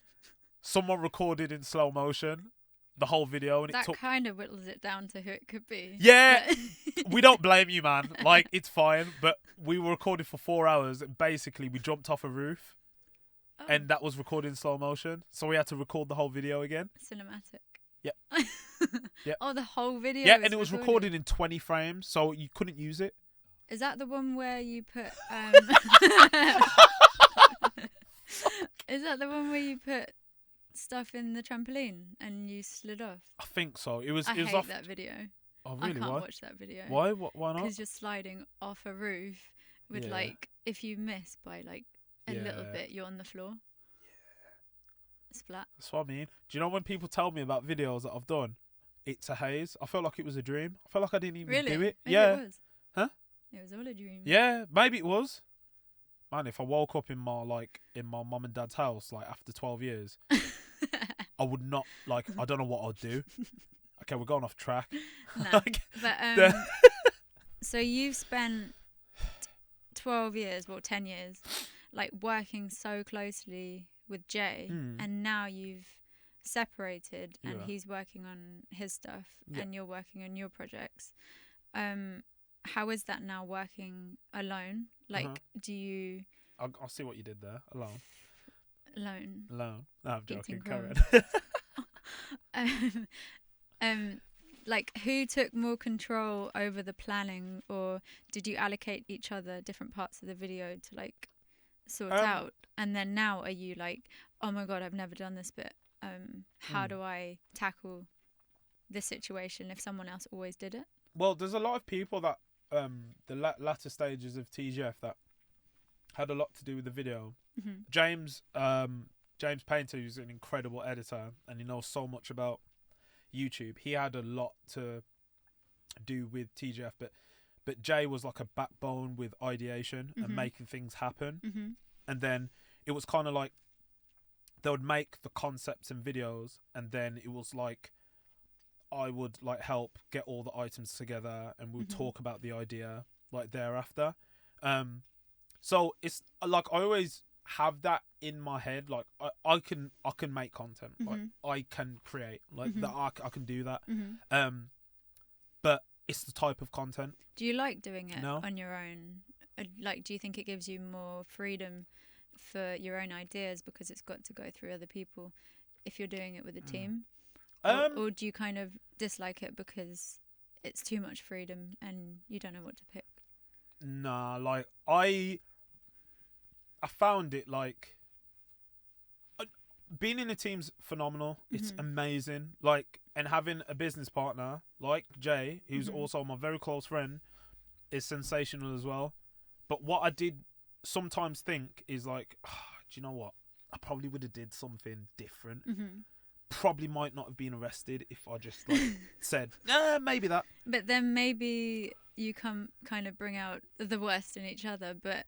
someone recorded in slow motion the whole video, and that kind of whittles it down to who it could be. Yeah. We don't blame you, man. Like, it's fine, but we were recorded for 4 hours, and basically we jumped off a roof, and that was recorded in slow motion, so we had to record the whole video again. Cinematic. Yeah. Yeah. Oh, the whole video. Yeah, and it was recorded in 20 frames, so you couldn't use it. Is that the one where you put? Is that the one where you put stuff in the trampoline and you slid off? I think so. It was. I it was hate off... that video. Oh, really? I can't Why? watch that video. Why? Why not? Because you're sliding off a roof with like, if you miss by like a little bit, you're on the floor. Splat. That's what I mean. Do you know when people tell me about videos that I've done, it's a haze? I felt like it was a dream. I felt like I didn't even Really? do it. Maybe Yeah. It was. Huh? It was all a dream. Yeah, maybe it was. Man, if I woke up in my mum and dad's house like after 12 years, I would not I don't know what I'd do. Okay, we're going off track. No. But so you've spent 12 years, 10 years, like working so closely with Jay, and now you've separated, and he's working on his stuff, and you're working on your projects. How is that now working alone? Like, do you... I'll see what you did there. Alone. No, I'm joking. Carry on. Like, who took more control over the planning, or did you allocate each other different parts of the video to like sort out? And then now are you like, oh my god, I've never done this bit. How do I tackle this situation if someone else always did it? Well, there's a lot of people that the latter stages of TGF that had a lot to do with the video. James Painter, who's an incredible editor and he knows so much about YouTube, he had a lot to do with TGF, but Jay was like a backbone with ideation and making things happen. And then it was kind of like they would make the concepts and videos, and then it was like I would like help get all the items together, and we'd talk about the idea like thereafter. So it's like I always have that in my head. Like I can make content. Like I can create. Like that I can do that. But it's the type of content. Do you like doing it on your own? Like, do you think it gives you more freedom for your own ideas because it's got to go through other people if you're doing it with a team? Or do you kind of dislike it because it's too much freedom and you don't know what to pick? Nah, like I found it like being in a team's phenomenal. It's amazing. Like, and having a business partner like Jay, who's also my very close friend, is sensational as well. But what I did sometimes think is like, do you know what? I probably would have did something different. Probably might not have been arrested if I just like said, maybe that. But then maybe you kind of bring out the worst in each other, but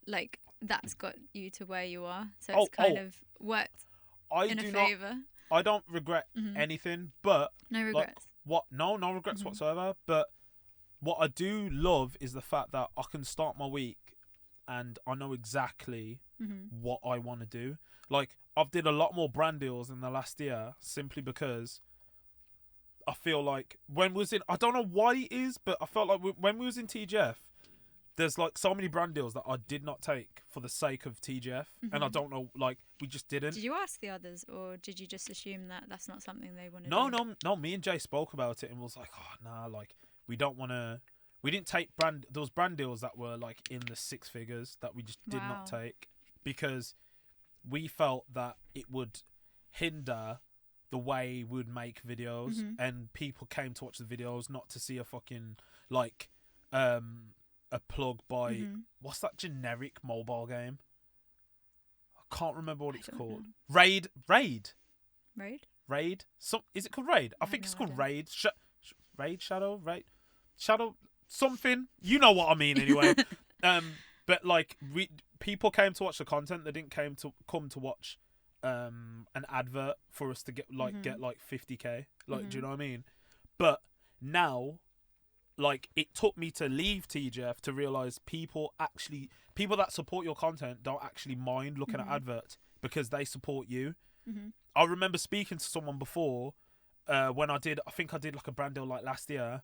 like that's got you to where you are. So it's kind of worked in a favour. I don't regret anything, but no regrets. Like, no regrets whatsoever. But what I do love is the fact that I can start my week and I know exactly what I want to do. Like, I've did a lot more brand deals in the last year simply because I feel like when we was in, I don't know why it is, but I felt like when we was in TGF, there's like so many brand deals that I did not take for the sake of TGF, and I don't know, like we just didn't. Did you ask the others, or did you just assume that that's not something they wanted? No. Me and Jay spoke about it and was like, oh nah, like we don't want to. We didn't take those brand deals that were like in the six figures that we just did not take because we felt that it would hinder the way we'd make videos, and people came to watch the videos not to see a fucking like a plug by what's that generic mobile game? I can't remember what it's called. Raid. Is it called Raid? I think it's called Raid. Shadow something. You know what I mean anyway. But like people came to watch the content. They didn't come to watch an advert for us to get like 50k. Like, do you know what I mean? But now, like, it took me to leave TGF to realise people that support your content don't actually mind looking at adverts because they support you. I remember speaking to someone before when I think I did like a brand deal like last year,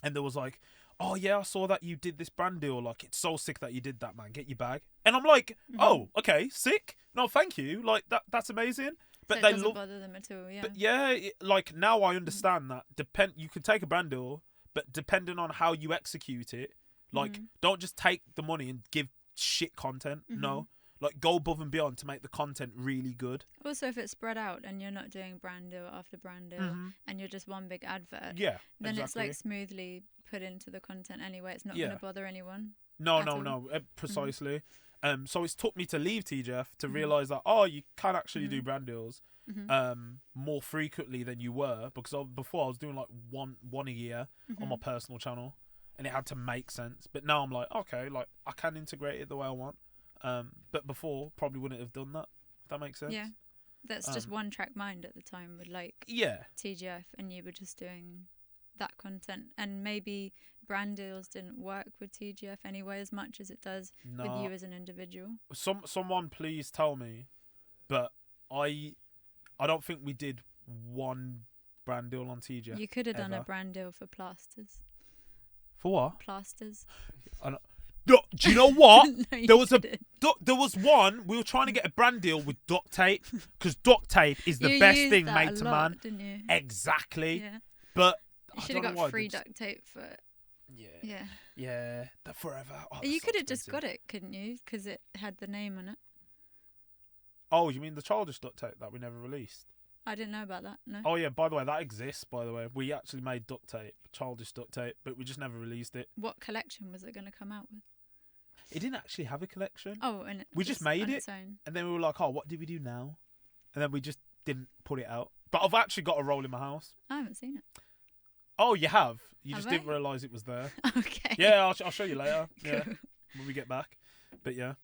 and there was like, oh yeah, I saw that you did this brand deal, like it's so sick that you did that, man, get your bag. And I'm like, oh, okay, sick, no thank you, like that's amazing. But so it doesn't bother them at all. But yeah, like now I understand that you can take a brand deal, but depending on how you execute it, like don't just take the money and give shit content. No, like go above and beyond to make the content really good. Also, if it's spread out and you're not doing brand deal after brand deal and you're just one big advert, then it's like smoothly put into the content anyway. It's not going to bother anyone. No, precisely. So it's took me to leave TGF to realise that, you can actually do brand deals more frequently than you were, because before I was doing like one a year on my personal channel, and it had to make sense. But now I'm like, okay, like I can integrate it the way I want. But before, probably wouldn't have done that. If that makes sense. Yeah. That's just one track mind at the time with like TGF, and you were just doing that content, and maybe brand deals didn't work with TGF anyway as much as it does with you as an individual. Someone please tell me, but I don't think we did one brand deal on TGF. You could have done a brand deal for plasters. For what? Plasters. Do you know what? No, there was one. We were trying to get a brand deal with duct tape, because duct tape is the best thing made to man. Didn't you? Exactly. Yeah. But you should have got free duct tape for it. Yeah. That forever. Oh, you could have just got it, couldn't you? Because it had the name on it. Oh, you mean the childish duct tape that we never released? I didn't know about that. No. Oh yeah. By the way, that exists. By the way, we actually made duct tape, childish duct tape, but we just never released it. What collection was it going to come out with? It didn't actually have a collection. Oh, and we just made it, and then we were like, "Oh, what do we do now?" And then we just didn't put it out. But I've actually got a roll in my house. I haven't seen it. Oh, you have? You just didn't realise it was there. Okay. Yeah, I'll show you later. Cool. Yeah, when we get back. But yeah.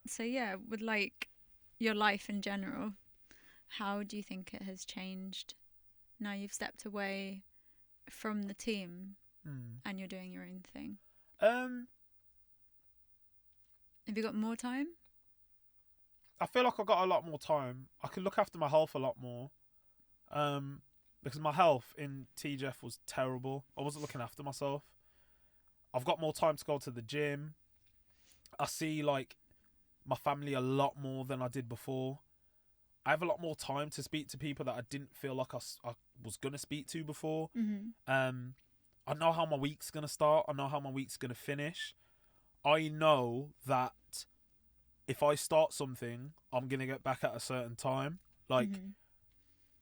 So yeah, with like your life in general, how do you think it has changed now you've stepped away from the team and you're doing your own thing? Have you got more time? I feel like I got a lot more time. I can look after my health a lot more. Because my health in TGF was terrible. I wasn't looking after myself. I've got more time to go to the gym. I see like my family a lot more than I did before. I have a lot more time to speak to people that I didn't feel like I was going to speak to before. I know how my week's going to start. I know how my week's going to finish. I know that if I start something, I'm going to get back at a certain time. Like,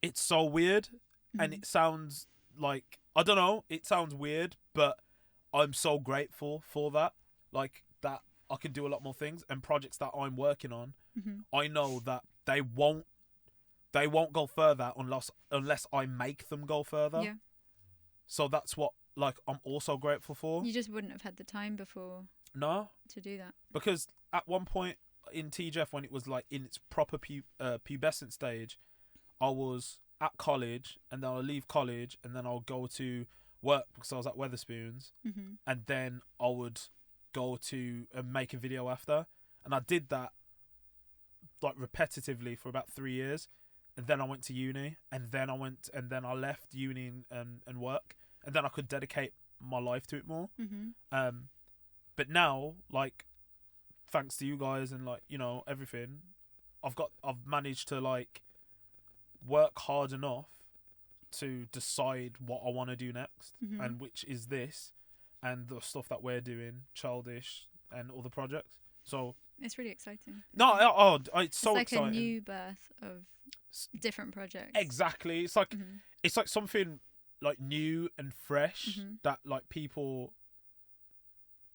it's so weird. And it sounds like, I don't know, it sounds weird, but I'm so grateful for that. Like, that I can do a lot more things, and projects that I'm working on, I know that they won't go further unless I make them go further. Yeah. So that's what, like, I'm also grateful for. You just wouldn't have had the time before. No. To do that. Because at one point in TGF, when it was like in its proper pubescent stage, I was at college, and then I'll leave college, and then I'll go to work because I was at Weatherspoons, and then I would go to make a video after, and I did that like repetitively for about 3 years, and then I went to uni, and then I left uni and work, and then I could dedicate my life to it more. But now, like, thanks to you guys and like, you know, everything, I've managed to like work hard enough to decide what I want to do next, and which is this and the stuff that we're doing, Childish and other projects. So it's really exciting. No, it's so like exciting. A new birth of different projects. Exactly. It's like it's like something like new and fresh that like people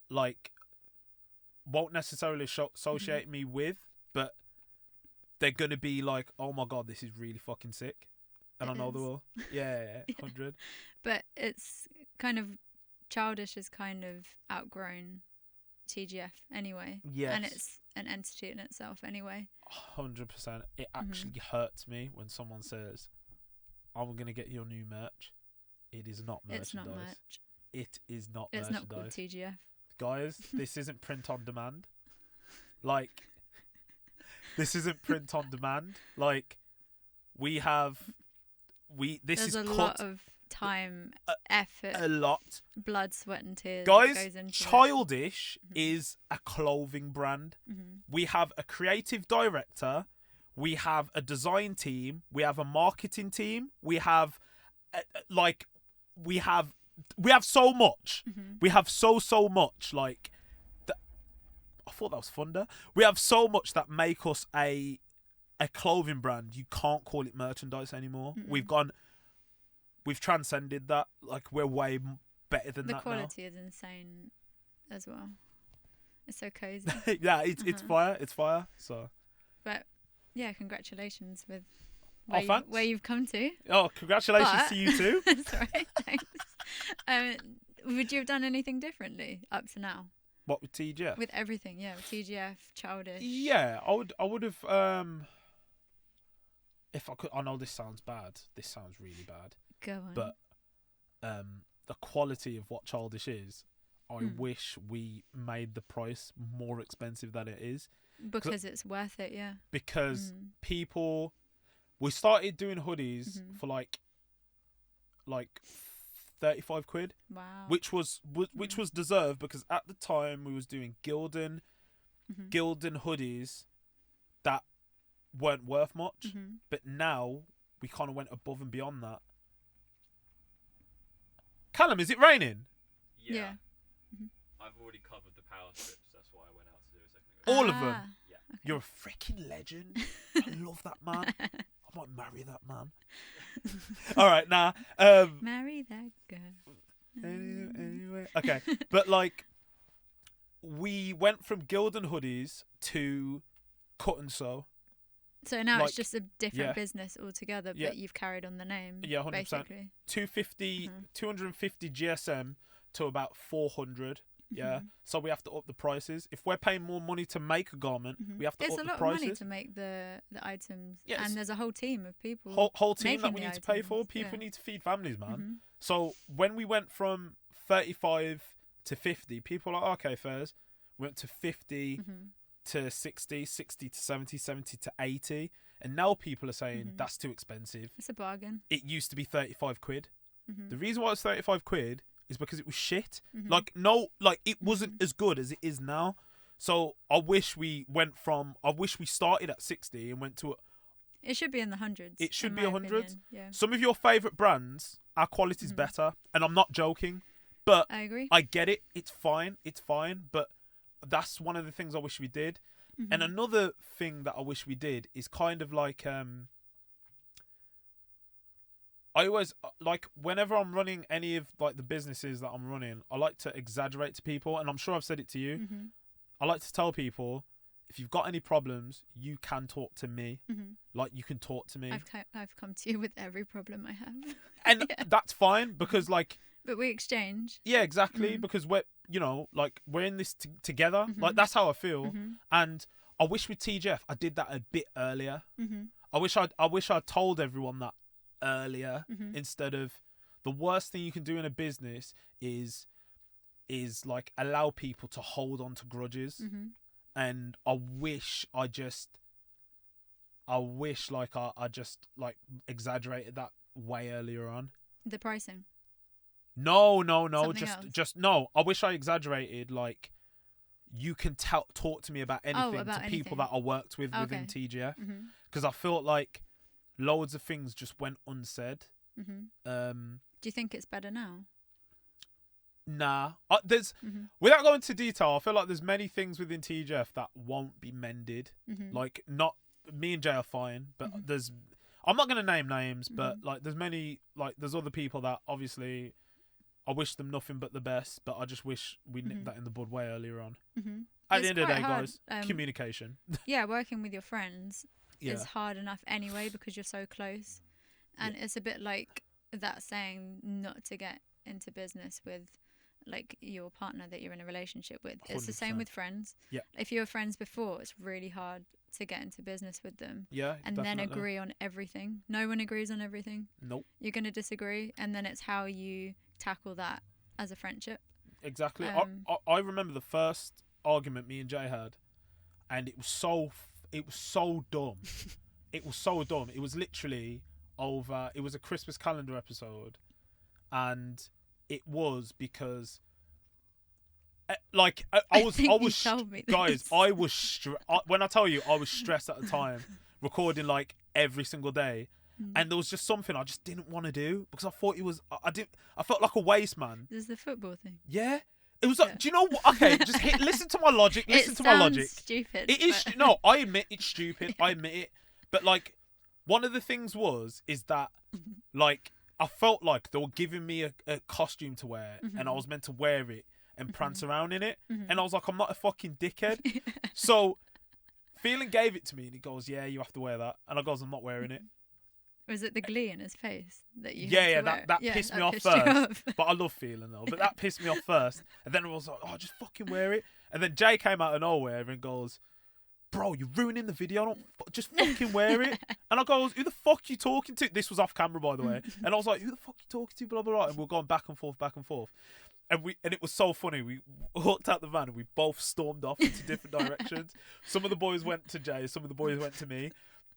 like won't necessarily associate me with, but they're gonna be like, oh my god, this is really fucking sick, and I know they will. Yeah, 100. But it's kind of Childish has kind of outgrown TGF anyway. Yes. And it's an entity in itself anyway. 100%. It actually hurts me when someone says, I'm gonna get your new merch. It is not merchandise. It's not merch. It is not it's merchandise. Not called TGF. Guys, this isn't print on demand. Like, this isn't print on demand. Like, this There's is a cut lot of time, effort, a lot, blood, sweat, and tears. Guys, that goes into Childish is a clothing brand. We have a creative director. We have a design team. We have a marketing team. We have, we have so much. We have so much. Like, I thought that was thunder. We have so much that make us a clothing brand. You can't call it merchandise anymore. We've transcended that. Like, we're way better than that now. The quality is insane as well. It's so cozy. Yeah, it's fire. It's fire. So. But yeah, congratulations with Thanks. where you've come to. Oh, congratulations to you too. That's right. Thanks. Would you have done anything differently up to now? What with TGF? With everything, yeah. With TGF, Childish. Yeah, I would have. If I could, I know this sounds bad. This sounds really bad. Go on. But the quality of what Childish is, I wish we made the price more expensive than it is. Because it's worth it, yeah. Because people, we started doing hoodies for like 35 quid. Wow. Which was deserved, because at the time we was doing Gildan hoodies that weren't worth much. But now we kind of went above and beyond that. Callum, is it raining? Yeah. I've already covered the power strips. That's why I went out to do a second ago. All of them? Yeah. Okay. You're a freaking legend. I love that man. I might marry that man. All right, now. Marry that girl. Anyway, okay. But like, we went from Gildan hoodies to cut and sew. So now Like, it's just a different yeah. business altogether, but Yeah. you've carried on the name. Yeah, 100%. Basically. 250 GSM to about 400. Yeah. So we have to up the prices. If we're paying more money to make a garment, we have to It's up a the lot prices. of money to make the items. Yes. And there's a whole team of people. Whole team that making we the need to pay for. items, People yeah. need to feed families, man. So when we went from 35 to 50, people are like, okay, fairs. We went to 50 to 60, 60 to 70, 70 to 80. And now people are saying that's too expensive. It's a bargain. It used to be 35 quid. The reason why it's 35 quid is because it was shit. Like it wasn't as good as it is now. So I wish we started at 60 and went to It should be in the hundreds. it should in be my 100. opinion, yeah. Some of your favourite brands, our quality's better. And I'm not joking. But I agree. I get it. It's fine. But that's one of the things I wish we did. And another thing that I wish we did is kind of like I always like, whenever I'm running any of like the businesses that I'm running, I like to exaggerate to people, and I'm sure I've said it to you. I like to tell people, if you've got any problems, you can talk to me. Like, you can talk to me. I've come to you with every problem I have. And that's fine, because like, But we exchange. yeah, exactly, because we're in this together. Like, that's how I feel. And I wish with TGF I did that a bit earlier. I wish I'd told everyone that earlier, instead of, the worst thing you can do in a business is like allow people to hold on to grudges. And I wish I just exaggerated that way earlier on. The pricing. No. Something else. Just no. I wish I exaggerated. Like, you can talk to me about anything about to people anything. that I worked with within TGF, because I felt like loads of things just went unsaid. Do you think it's better now? Nah, there's without going into detail, I feel like there's many things within TGF that won't be mended. Like, not me and Jay are fine, but I'm not gonna name names, but like there's other people that obviously I wish them nothing but the best, but I just wish we nipped that in the bud way earlier on. At the end of the day, guys, communication. Yeah, working with your friends Yeah. is hard enough anyway, because you're so close, and it's a bit like that saying not to get into business with like your partner that you're in a relationship with. It's the same 100%. with friends. Yeah. If you were friends before, it's really hard to get into business with them. Yeah, And definitely. then agree on everything. No one agrees on everything. Nope. You're going to disagree, and then it's how you tackle that as a friendship. Exactly. I remember the first argument me and Jay had, and it was so dumb. It was so dumb. It was literally over. It was a Christmas calendar episode, and it was because, I was think you told me guys. this. I was when I tell you I was stressed at the time, recording like every single day. And there was just something I just didn't want to do, because I thought it was. I felt like a waste man. This is the football thing. Yeah. It was like, do you know what? Okay, just listen to my logic. Listen to my logic. It sounds stupid. It is. but- No, I admit it's stupid. I admit it. But like, one of the things is that like I felt like they were giving me a costume to wear, and I was meant to wear it, and prance around in it. And I was like, I'm not a fucking dickhead. So Phelan gave it to me and he goes, yeah, you have to wear that. And I goes, I'm not wearing it. Was it the glee in his face that you? Yeah, had to wear? that pissed me off pissed you first. off. But I love Phelan though. But that pissed me off first. And then I was like, oh, just fucking wear it. And then Jay came out of nowhere and goes, bro, you're ruining the video. Just fucking wear it. And I goes, who the fuck you talking to? This was off camera, by the way. And I was like, who the fuck you talking to? Blah, blah, blah. And we were going back and forth. And it was so funny. We walked out the van and we both stormed off into different directions. Some of the boys went to Jay, some of the boys went to me.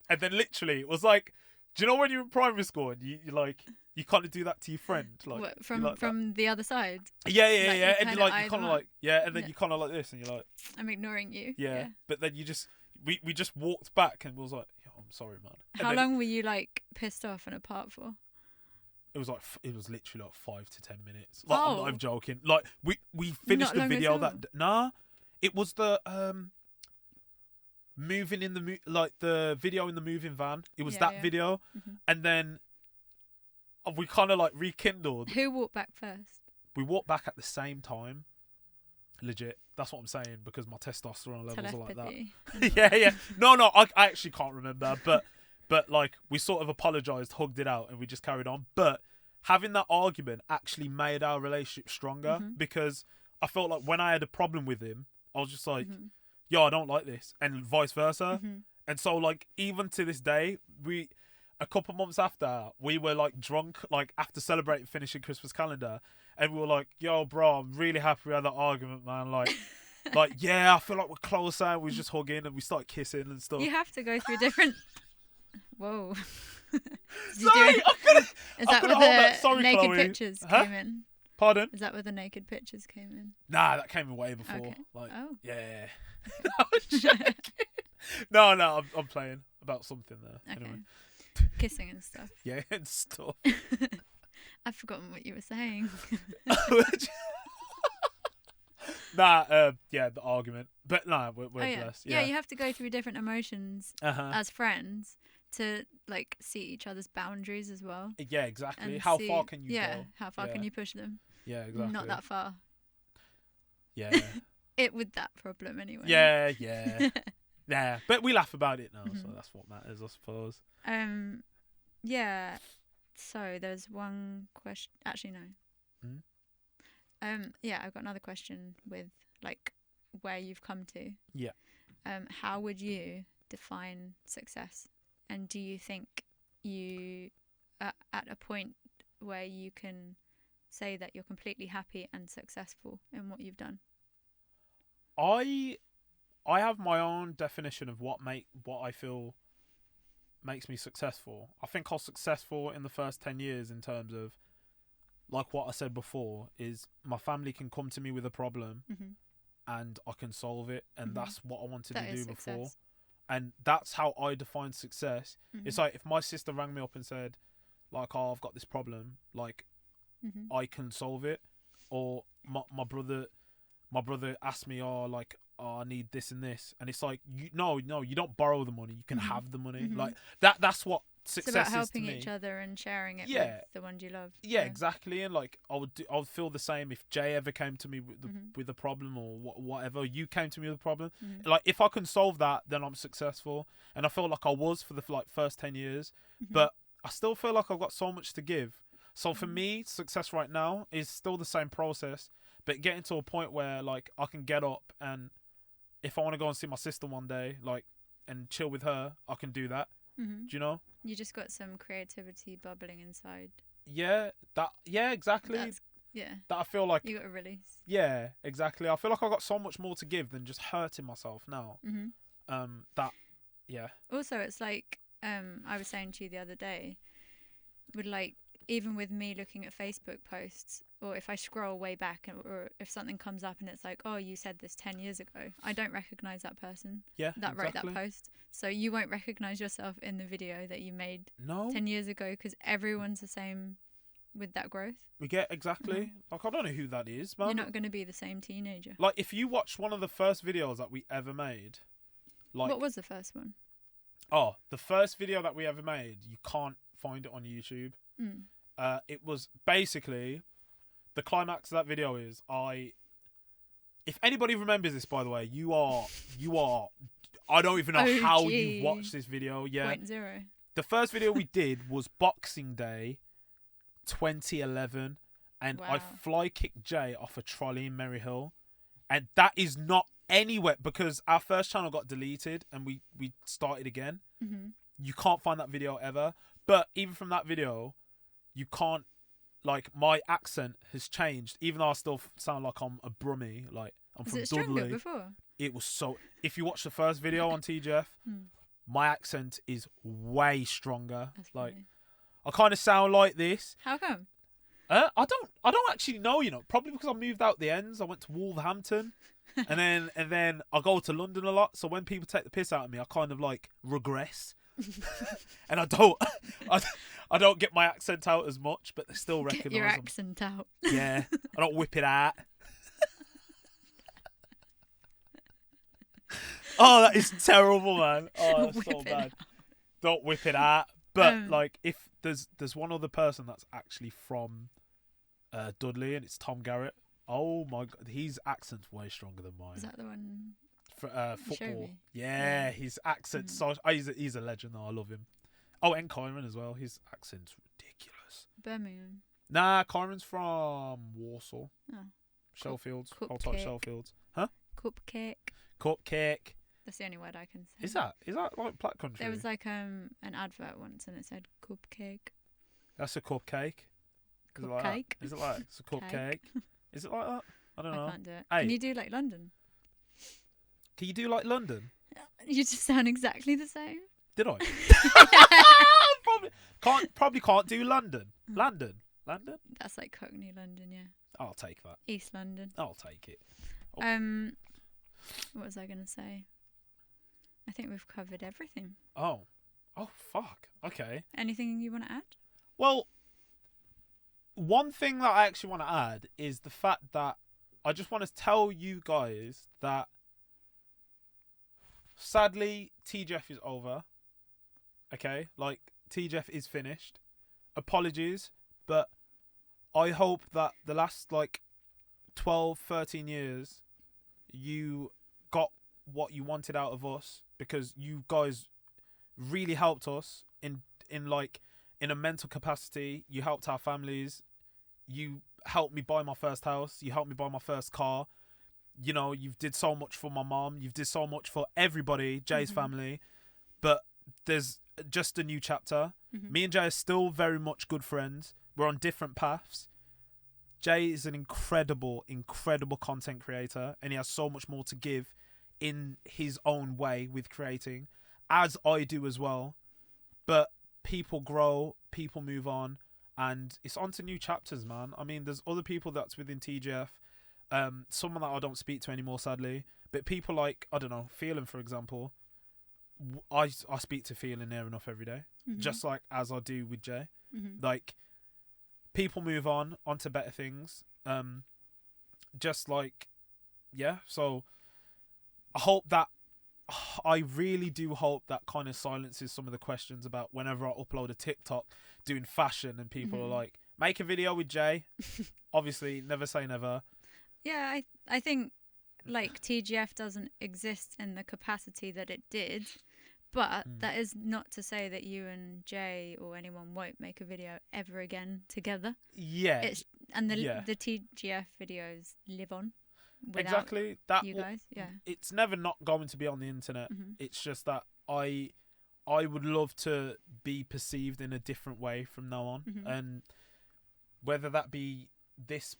And then literally it was like, do you know when you're in primary school and you like you kind of do that to your friend, like what, from the other side? Yeah. Like, And you like you kind of like and then Yeah. you kind of like this, and you're like, I'm ignoring you. yeah. But then you just we just walked back and was like, yo, I'm sorry, man. And How then long were you like pissed off and apart for? It was literally like 5 to 10 minutes. Like I'm not even joking. Like we finished Not the long video at all? that nah, it was the moving in the video in the moving van. It was that video, and then we kind of like rekindled. Who walked back first? We walked back at the same time. Legit, that's what I'm saying, because my testosterone levels are like that. yeah. No, I actually can't remember, but like we sort of apologized, hugged it out, and we just carried on. But having that argument actually made our relationship stronger, because I felt like when I had a problem with him, I was just like, yo, I don't like this, and vice versa. And so like even to this day, a couple months after, we were like drunk, like after celebrating finishing Christmas calendar, and we were like, yo bro, I'm really happy we had that argument, man. Like yeah, I feel like we're closer, and we just hugging and we started kissing and stuff. You have to go through different. Whoa. Sorry, Is that where the naked Chloe. pictures came in? Pardon? Is that where the naked pictures came in? Nah, that came in way before. Okay. Like, Oh. yeah. I was joking. No, I'm playing about something there. Okay. Anyway. Kissing and stuff. Yeah, and stuff. I've forgotten what you were saying. Yeah, the argument. But no, we're blessed. Yeah, you have to go through different emotions Uh-huh. as friends to like see each other's boundaries as well. Yeah, exactly. And how see- far can you go? How far can you push them? Yeah, exactly. Not that far. Yeah. It with that problem anyway. Yeah. Yeah. But we laugh about it now, so that's what matters, I suppose. Yeah. So there's one question. Actually, no. Yeah, I've got another question with like where you've come to. Yeah. How would you define success? And do you think you are at a point where you can say that you're completely happy and successful in what you've done? I have my own definition of what I feel makes me successful. I think I was successful in the first 10 years in terms of, like what I said before, is my family can come to me with a problem and I can solve it, and that's what I wanted to do before. And that's how I define success. It's like if my sister rang me up and said, like, oh, I've got this problem, like, I can solve it. Or my brother asked me, oh, like, oh, I need this and this. And it's like, you don't borrow the money. You can have the money. Like, that's what success It's about is helping to me. each other and sharing it Yeah. with the ones you love. Yeah, exactly. And like I would feel the same if Jay ever came to me with a problem, or whatever. You came to me with a problem. Like if I can solve that, then I'm successful. And I feel like I was for the first 10 years, but I still feel like I've got so much to give. So for me, success right now is still the same process, but getting to a point where like I can get up, and if I want to go and see my sister one day, like, and chill with her, I can do that. Do you know? You just got some creativity bubbling inside. Yeah, exactly. That I feel like you got a release. Yeah, exactly. I feel like I've got so much more to give than just hurting myself now. Also, it's like I was saying to you the other day, with like even with me looking at Facebook posts, or if I scroll way back, or if something comes up and it's like, oh, you said this 10 years ago, I don't recognize that person that wrote that post. So you won't recognize yourself in the video that you made 10 years ago, because everyone's the same with that growth. We get exactly. Like, I don't know who that is, man. You're not going to be the same teenager. Like, if you watch one of the first videos that we ever made, like, what was the first one? Oh, the first video that we ever made, you can't find it on YouTube. It was basically, the climax of that video is I If anybody remembers this, by the way, you are. I don't even know how you watched this video. Yeah. 0.0. The first video we did was Boxing Day 2011, and I Wow. fly kicked Jay off a trolley in Merry Hill, and that is not anywhere because our first channel got deleted and we started again. Mm-hmm. You can't find that video ever. But even from that video, you can't, like, my accent has changed. Even though I still sound like I'm a Brummie, like I'm Was from it stronger Dudley. before? It was so. If you watch the first video on TGF, my accent is way stronger. That's Like funny. I kind of sound like this. How come? I don't actually know. You know, probably because I moved out the ends. I went to Wolverhampton, and then I go to London a lot. So when people take the piss out of me, I kind of like regress, and I don't get my accent out as much, but they still Get recognise your them. accent out. Yeah, I don't whip it out. Oh, that is terrible, man. Oh, that's so Whip it bad. out. Don't whip it out. But Um, like, if there's one other person that's actually from Dudley, and it's Tom Garrett. Oh my god, his accent's way stronger than mine. Is that the one? For You showed football, me? yeah, Yeah. his accent's so. Oh, he's a legend though. I love him. Oh, and Kyron as well. His accent's ridiculous. Birmingham. Nah, Kyron's from Warsaw, Oh. Shellfields, Cupcake. Old Tight Shellfields. Huh? Cupcake. Cupcake. That's the only word I can say. Is that like Black Country? There was like an advert once and it said cupcake. That's a cupcake. Is it like that? Cupcake. Is it like it's a cupcake? Is it like that? I don't know. I can't do it. Hey. Can you do like London? Can you do like London? You just sound exactly the same. Did I? probably can't do London. London. That's like Cockney London, yeah. I'll take that. East London. I'll take it. What was I gonna say? I think we've covered everything. Oh fuck. Okay. Anything you want to add? Well, one thing that I actually want to add is the fact that I just want to tell you guys that sadly TGF is over. Okay? Like, TGF is finished. Apologies, but I hope that the last, like, 12, 13 years, you got what you wanted out of us, because you guys really helped us in a mental capacity. You helped our families. You helped me buy my first house. You helped me buy my first car. You know, you've did so much for my mom. You've did so much for everybody, Jay's family. But there's just a new chapter. Me and Jay are still very much good friends. We're on different paths. Jay is an incredible content creator, and he has so much more to give in his own way with creating, as I do as well. But people grow, people move on, and it's on to new chapters, man. I mean, there's other people that's within TGF, someone that I don't speak to anymore, sadly, but people like, I don't know, Phelan, for example. I speak to Phelan near enough every day, just like as I do with Jay. Like, people move on to better things. Just like, yeah. So I really do hope that kind of silences some of the questions about whenever I upload a TikTok doing fashion and people are like, make a video with Jay. Obviously, never say never. Yeah, I think like TGF doesn't exist in the capacity that it did, but that is not to say that you and Jay or anyone won't make a video ever again together. Yeah. The TGF videos live on. Exactly. That you guys, yeah. It's never not going to be on the internet. It's just that I would love to be perceived in a different way from now on, and whether that be this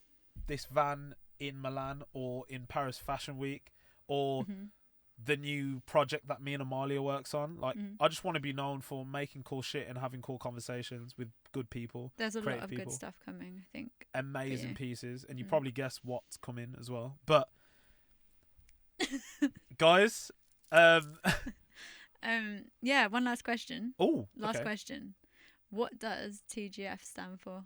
van in Milan or in Paris Fashion Week or the new project that me and Amalia works on. Like, I just want to be known for making cool shit and having cool conversations with good people. There's a lot of people. good stuff coming, I think. Amazing pieces, and you probably guess what's coming as well. But guys, yeah, one last question. oh, Last okay. question. What does TGF stand for?